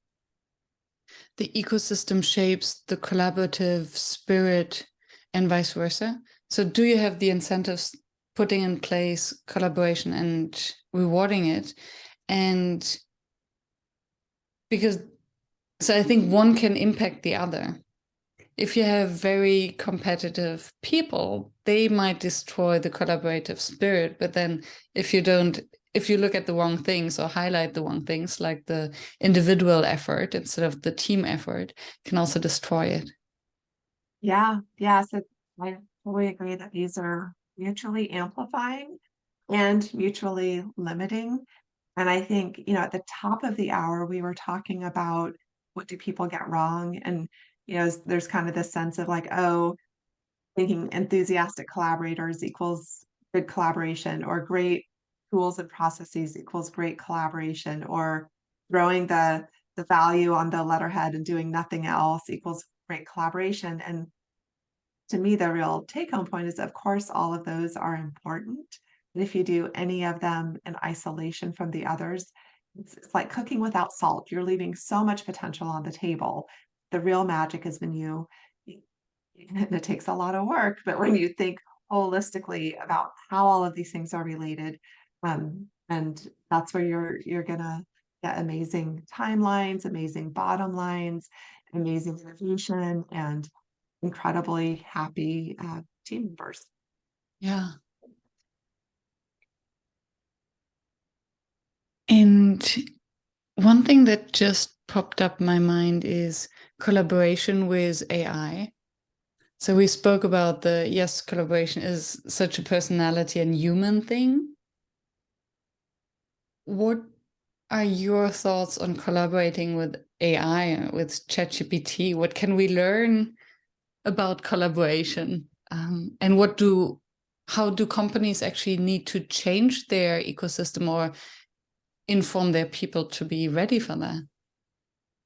ecosystem shapes the collaborative spirit and vice versa. So do you have the incentives putting in place collaboration and rewarding it? And so I think one can impact the other. If you have very competitive people, they might destroy the collaborative spirit. But then if you look at the wrong things or highlight the wrong things, like the individual effort instead of the team effort, can also destroy it. Yeah, yeah. So I totally agree that these are mutually amplifying and mutually limiting. And I think, at the top of the hour, we were talking about what do people get wrong? And, there's kind of this sense of like, oh, thinking enthusiastic collaborators equals good collaboration, or great tools and processes equals great collaboration, or throwing the value on the letterhead and doing nothing else equals great collaboration. And to me, the real take home point is, of course, all of those are important. But if you do any of them in isolation from the others, it's like cooking without salt. You're leaving so much potential on the table. The real magic is when and it takes a lot of work, but when you think holistically about how all of these things are related, and that's where you're gonna get amazing timelines, amazing bottom lines, amazing innovation, and incredibly happy team members. Yeah. And one thing that just popped up in my mind is collaboration with AI. So we spoke about yes, collaboration is such a personality and human thing. What are your thoughts on collaborating with AI, with ChatGPT? What can we learn about collaboration? And how do companies actually need to change their ecosystem or inform their people to be ready for that?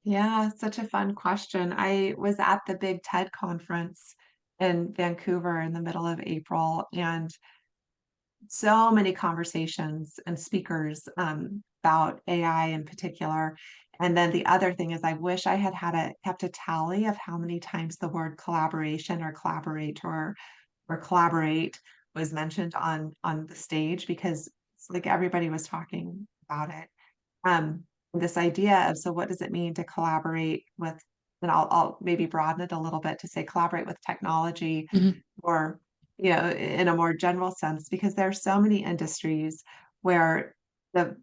Yeah, such a fun question. I was at the Big TED conference in Vancouver in the middle of April, and so many conversations and speakers about AI in particular. And then the other thing is, I wish I had kept a tally of how many times the word collaboration or collaborator or collaborate was mentioned on the stage, because it's like everybody was talking about it. This idea of, so what does it mean to collaborate with, and I'll maybe broaden it a little bit to say collaborate with technology, Mhm. or, in a more general sense, because there are so many industries where the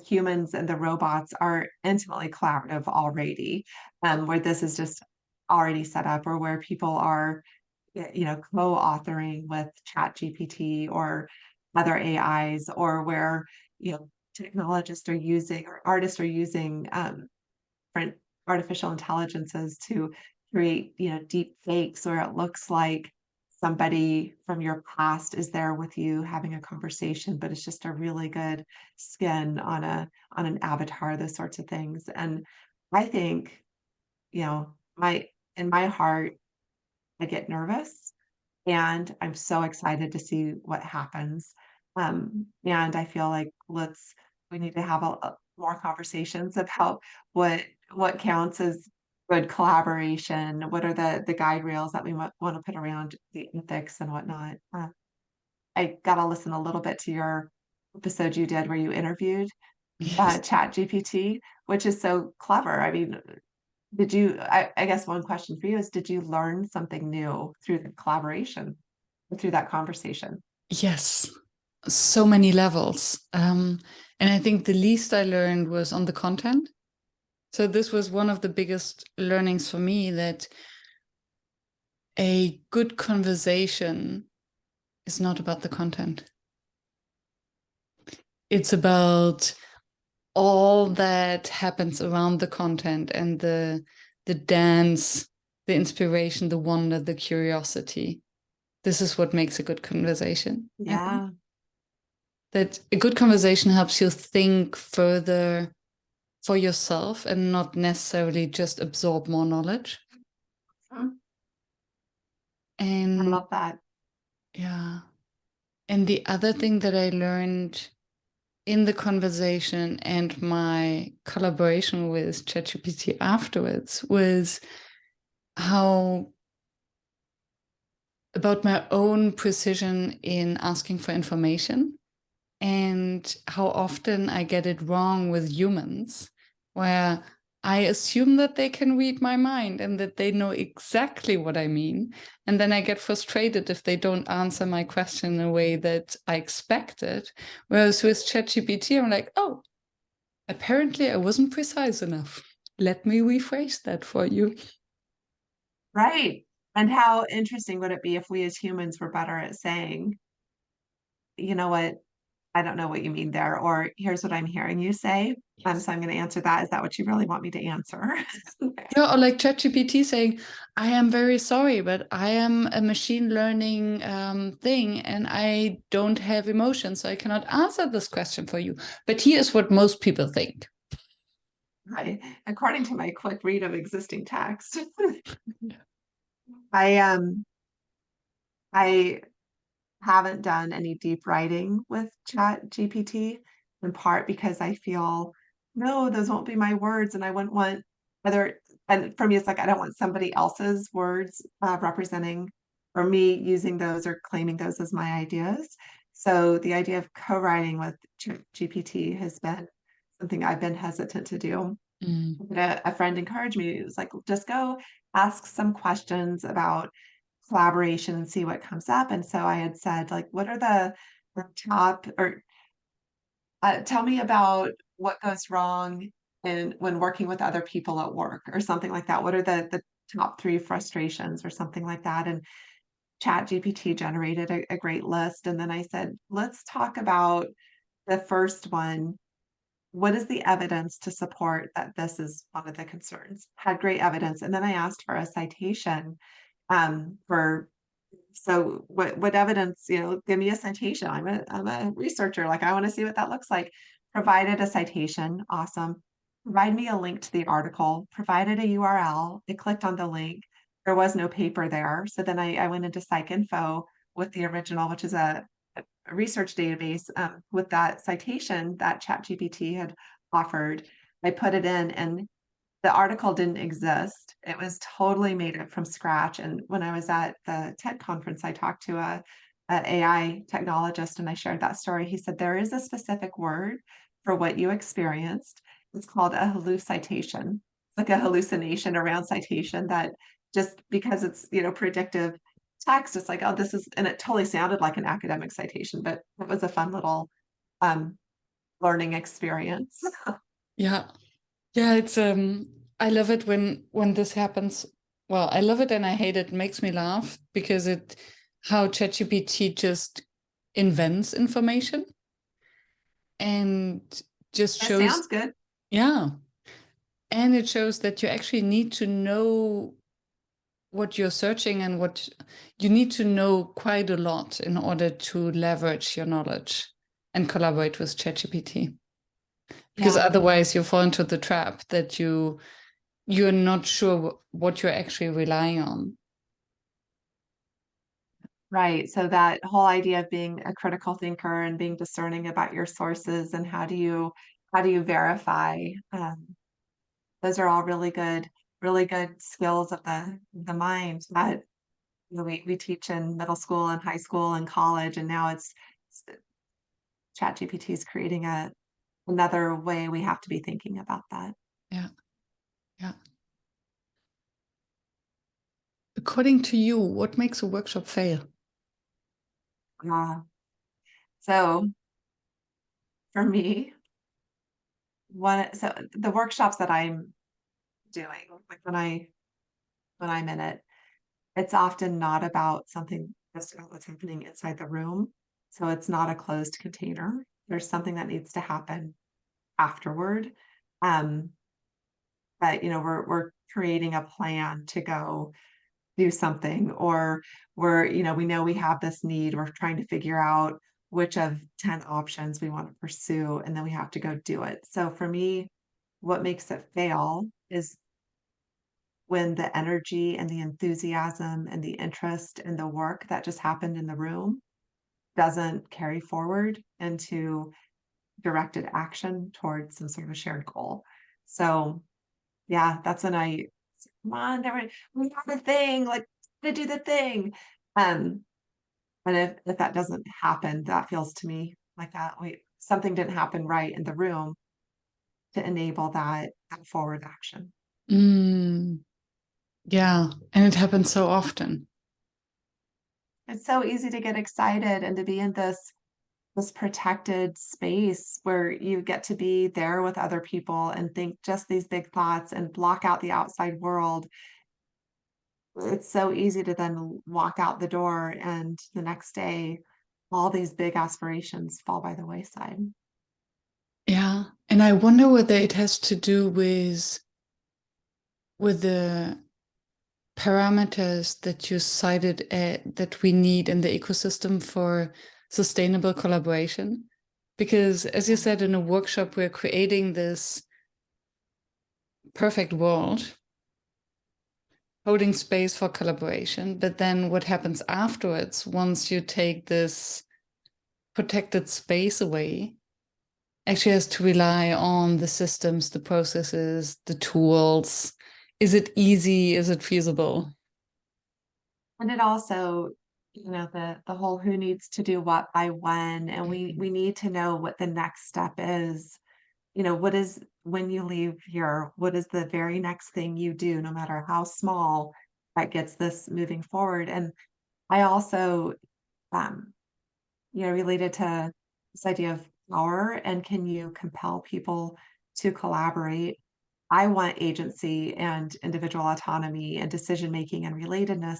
humans and the robots are intimately collaborative already, where this is just already set up, or where people are, co-authoring with Chat GPT or other AIs, or where, technologists are using, or artists are using, different artificial intelligences to create, deep fakes where it looks like somebody from your past is there with you having a conversation, but it's just a really good skin on an avatar, those sorts of things. And I think, my in my heart, I get nervous, and I'm so excited to see what happens. And I feel like we need to have more conversations about what counts as good collaboration. What are the guide rails that we want to put around the ethics and whatnot? I got to listen a little bit to your episode you did where you interviewed Yes. Chat GPT, which is so clever. I mean, I guess one question for you is, did you learn something new through the collaboration, through that conversation? Yes. So many levels. And I think the least I learned was on the content. So this was one of the biggest learnings for me, that a good conversation is not about the content. It's about all that happens around the content and the dance, the inspiration, the wonder, the curiosity. This is what makes a good conversation, I think. Yeah, That a good conversation helps you think further for yourself and not necessarily just absorb more knowledge. mm, I And love that. yeah. And the other thing that I learned in the conversation and my collaboration with ChatGPT afterwards was how about my own precision in asking for information, and how often I get it wrong with humans, where I assume that they can read my mind and that they know exactly what I mean. And then I get frustrated if they don't answer my question in a way that I expected. Whereas with ChatGPT, I'm like, oh, apparently I wasn't precise enough. Let me rephrase that for you. Right. And how interesting would it be if we as humans were better at saying, you know what? I don't know what you mean there, or here's what I'm hearing you say. Yes. So I'm going to answer that. Is that what you really want me to answer? Yeah, or like ChatGPT saying, I am very sorry, but I am a machine learning thing and I don't have emotions, so I cannot answer this question for you. But here's what most people think. Right. According to my quick read of existing text, Yeah. I haven't done any deep writing with Chat GPT, in part because I feel, no, those won't be my words, and I wouldn't want other. And for me, it's like I don't want somebody else's words representing or me using those or claiming those as my ideas. So the idea of co-writing with GPT has been something I've been hesitant to do. Mm, But a friend encouraged me. It was like, just go ask some questions about collaboration and see what comes up. And so I had said, like, what are the top, or tell me about what goes wrong in when working with other people at work or something like that. What are the top three frustrations or something like that? And Chat GPT generated a great list. And then I said, let's talk about the first one. What is the evidence to support that this is one of the concerns? Had great evidence. And then I asked for a citation for so what evidence, give me a citation. I'm a researcher. Like I want to see what that looks like. Provided a citation. Awesome. Provide me a link to the article, provided a URL. I clicked on the link. There was no paper there. So then I went into PsycInfo with the original, which is a research database with that citation that ChatGPT had offered. I put it in and the article didn't exist. It was totally made up from scratch. And when I was at the TED conference, I talked to a AI technologist and I shared that story. He said, there is a specific word for what you experienced. It's called a hallucitation. It's like a hallucination around citation that just because it's, predictive text, it's like, oh, this is, and it totally sounded like an academic citation, but it was a fun little um, learning experience. yeah. Yeah, it's I love it when this happens. Well, I love it and I hate it. It makes me laugh because it how ChatGPT just invents information and just It shows, sounds good. yeah. And it shows that you actually need to know what you're searching and what you need to know quite a lot in order to leverage your knowledge and collaborate with ChatGPT. Because Yeah. otherwise you fall into the trap that you're not sure what you're actually relying on. Right. So that whole idea of being a critical thinker and being discerning about your sources and how do you verify? Those are all really good skills of the mind that we teach in middle school and high school and college, and now it's ChatGPT is creating another way we have to be thinking about that. Yeah, yeah. According to you, what makes a workshop fail? Uh, so for me, so the workshops that I'm doing, like when I'm in it, it's often not about something just about what's happening inside the room. So it's not a closed container. There's something that needs to happen afterward. Um, but we're creating a plan to go do something, or we know we have this need. We're trying to figure out which of 10 options we want to pursue, and then we have to go do it. So for me, what makes it fail is when the energy and the enthusiasm and the interest and the work that just happened in the room doesn't carry forward into directed action towards some sort of shared goal. So yeah, that's when come on, we have a thing, like to do the thing. Um, and if that doesn't happen, that feels to me like that. Something didn't happen right in the room to enable that forward action. Mm, yeah, and it happens so often. It's so easy to get excited and to be in this protected space where you get to be there with other people and think just these big thoughts and block out the outside world. It's so easy to then walk out the door and the next day all these big aspirations fall by the wayside. Yeah. And I wonder whether it has to do with the parameters that you cited that we need in the ecosystem for sustainable collaboration. Because as you said in a workshop, we're creating this perfect world, holding space for collaboration. But then what happens afterwards, once you take this protected space away, actually has to rely on the systems, the processes, the tools. Is it easy? Is it feasible? And it also, the whole who needs to do what by when, and we need to know what the next step is. What is when you leave here, what is the very next thing you do, no matter how small, that gets this moving forward. And I also, um, related to this idea of power and can you compel people to collaborate? I want agency and individual autonomy and decision making and relatedness.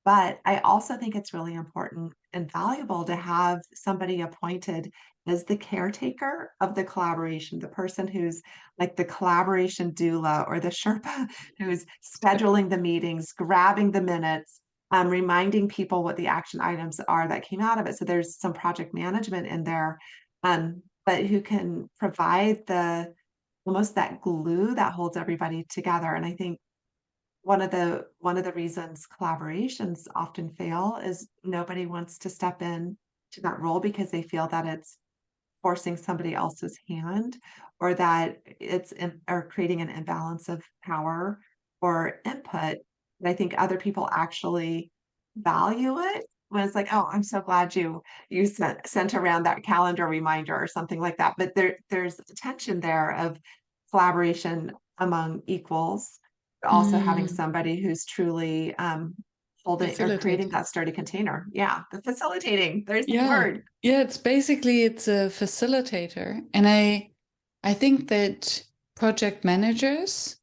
But I also think it's really important and valuable to have somebody appointed as the caretaker of the collaboration, the person who's like the collaboration doula or the Sherpa who's scheduling the meetings, grabbing the minutes, reminding people what the action items are that came out of it. So there's some project management in there, but who can provide the almost that glue that holds everybody together. And I think one of the reasons collaborations often fail is nobody wants to step in to that role because they feel that it's forcing somebody else's hand or that or creating an imbalance of power or input. And I think other people actually value it when it's like, oh, I'm so glad you sent around that calendar reminder or something like that. But there's a tension there of collaboration among equals, but also having Mm, somebody who's truly holding or creating facilitate. that sturdy container. Yeah, the facilitating. There's the Yeah. word. Yeah, it's a facilitator. And I think that project managers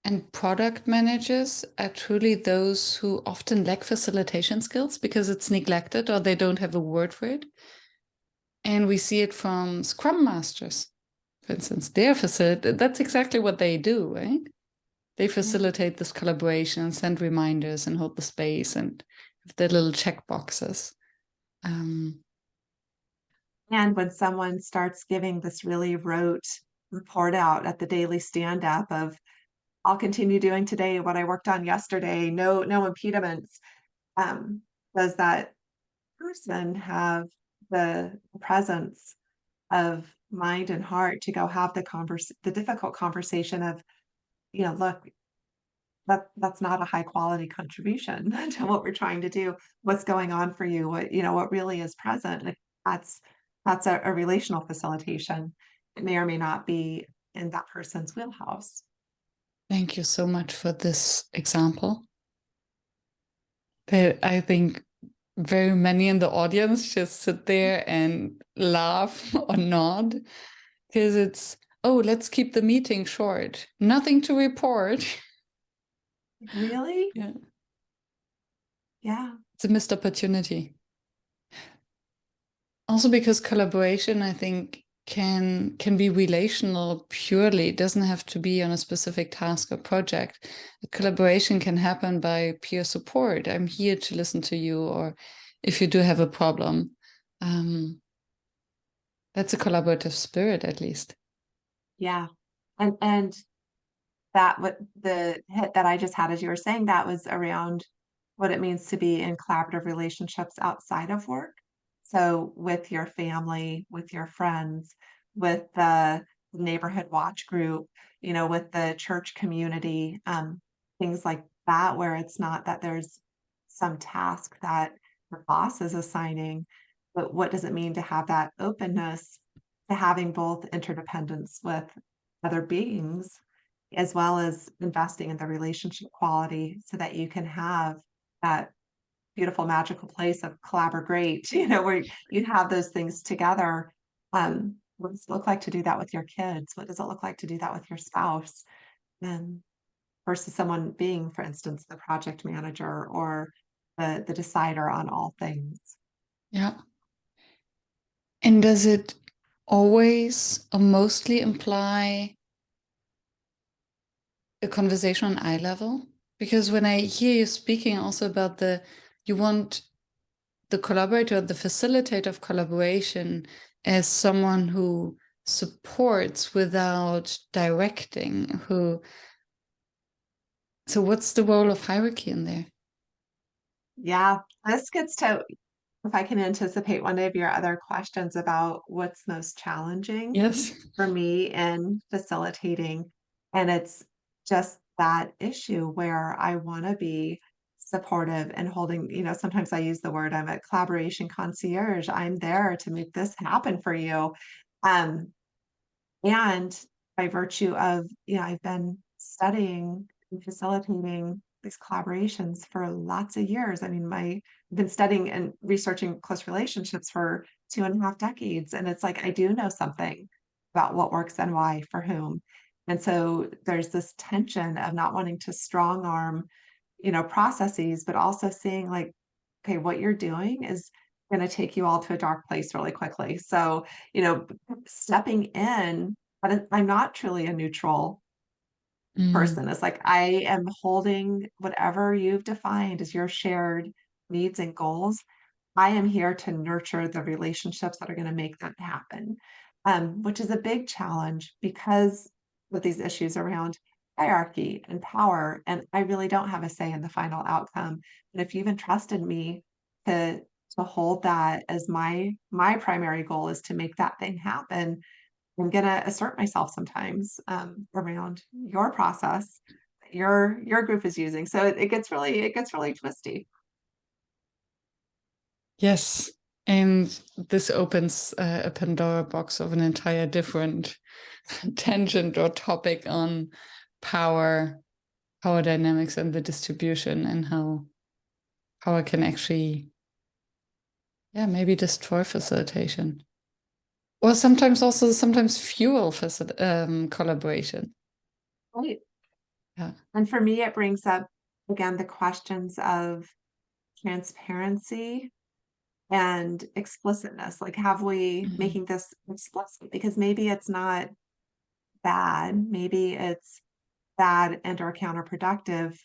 and product managers are truly those who often lack facilitation skills because it's neglected or they don't have a word for it. And we see it from Scrum Masters, for instance. That's exactly what they do, right? They Yeah. facilitate this collaboration, send reminders, and hold the space and have their little check boxes. Um, And when someone starts giving this really rote report out at the daily stand up of, I'll continue doing today what I worked on yesterday, no impediments, um, does that person have the presence of mind and heart to go have the difficult conversation of, look, that's not a high quality contribution to what we're trying to do. What's going on for you? What really is present? Like that's that's a relational facilitation. It may or may not be in that person's wheelhouse. Thank you so much for this example. That I think very many in the audience just sit there and laugh or nod because it's, oh, let's keep the meeting short. Nothing to report. Really? Yeah, Yeah. it's a missed opportunity. Also because collaboration, I think, can be relational purely. It doesn't have to be on a specific task or project. A collaboration can happen by peer support. I'm here to listen to you, or if you do have a problem. Um, that's a collaborative spirit, at least. Yeah. And that what the hit that I just had as you were saying that was around what it means to be in collaborative relationships outside of work. So with your family, with your friends, with the neighborhood watch group, with the church community, things like that, where it's not that there's some task that your boss is assigning, but what does it mean to have that openness to having both interdependence with other beings as well as investing in the relationship quality so that you can have that beautiful magical place of collaborate, where you have those things together. What does it look like to do that with your kids? What does it look like to do that with your spouse? And versus someone being, for instance, the project manager or the decider on all things. Yeah. And does it always or mostly imply a conversation on eye level? Because when I hear you speaking also about you want the collaborator, the facilitator of collaboration as someone who supports without directing, so what's the role of hierarchy in there? Yeah, this gets to, if I can anticipate one of your other questions about what's most challenging Yes. for me in facilitating. And it's just that issue where I want to be supportive and holding, sometimes I use the word, I'm a collaboration concierge. I'm there to make this happen for you. Um, and by virtue of, I've been studying and facilitating these collaborations for lots of years. I mean, I've been studying and researching close relationships for 2.5 decades. And it's like I do know something about what works and why for whom. And so there's this tension of not wanting to strong arm, processes, but also seeing like, okay, what you're doing is going to take you all to a dark place really quickly. So, stepping in, but I'm not truly a neutral Mm. person. It's like I am holding whatever you've defined as your shared needs and goals. I am here to nurture the relationships that are going to make that happen, which is a big challenge because with these issues around hierarchy and power, and I really don't have a say in the final outcome. And if you've entrusted me to hold that as my primary goal is to make that thing happen, I'm gonna assert myself sometimes around your process that your group is using. So it gets really twisty. Yes. And this opens a Pandora box of an entire different tangent or topic on power, power dynamics and the distribution, and how power can actually, yeah, maybe destroy facilitation. Or sometimes fuel collaboration. Right. Yeah. And for me, it brings up again the questions of transparency and explicitness. Like, have we Mhm. making this explicit? Because maybe it's not bad, maybe it's bad and or counterproductive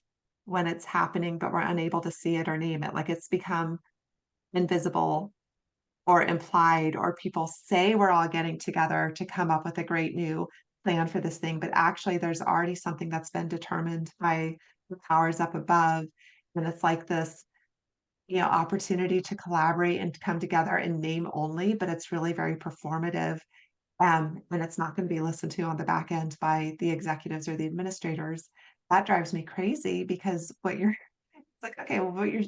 when it's happening, but we're unable to see it or name it. Like it's become invisible or implied, or people say we're all getting together to come up with a great new plan for this thing, but actually there's already something that's been determined by the powers up above. And it's like this, opportunity to collaborate and to come together in name only, but it's really very performative. And it's not going to be listened to on the back end by the executives or the administrators. That drives me crazy because it's like, okay, well, what you're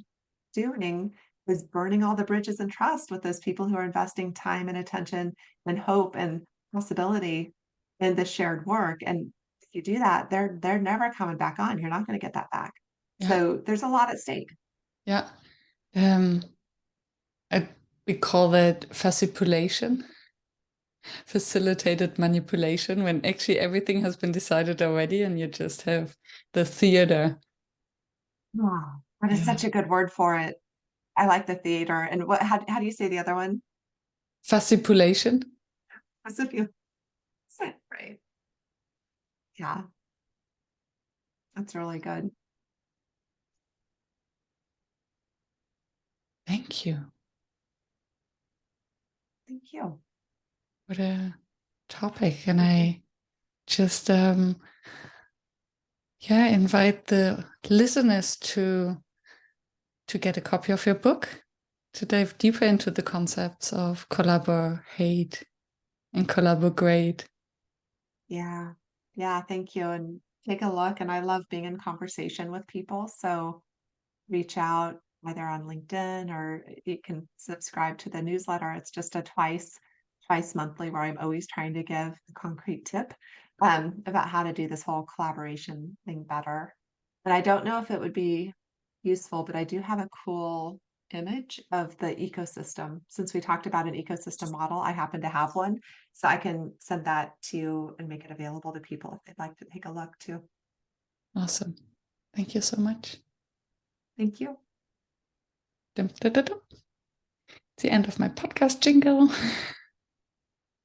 doing is burning all the bridges and trust with those people who are investing time and attention and hope and possibility in this shared work. And if you do that, they're never coming back on. You're not going to get that back. Yeah. So there's a lot at stake. Yeah. Um, we call that fascipulation, facilitated manipulation, when actually everything has been decided already and you just have the theater. Wow. That is Yeah. such a good word for it. I like the theater. And how do you say the other one? Fascipulation. As if you said, right. Yeah, that's really good. Thank you. Thank you. What a topic. And I just yeah, invite the listeners to get a copy of your book, to dive deeper into the concepts of collaborate and collaborate. Yeah. Yeah, thank you. And take a look. And I love being in conversation with people. So reach out either on LinkedIn or you can subscribe to the newsletter. It's just a twice monthly where I'm always trying to give a concrete tip about how to do this whole collaboration thing better. And I don't know if it would be useful, but I do have a cool image of the ecosystem. Since we talked about an ecosystem model, I happen to have one. So I can send that to you and make it available to people if they'd like to take a look too. Awesome. Thank you so much. Thank you. Dum, da, da, dum. It's the end of my podcast jingle.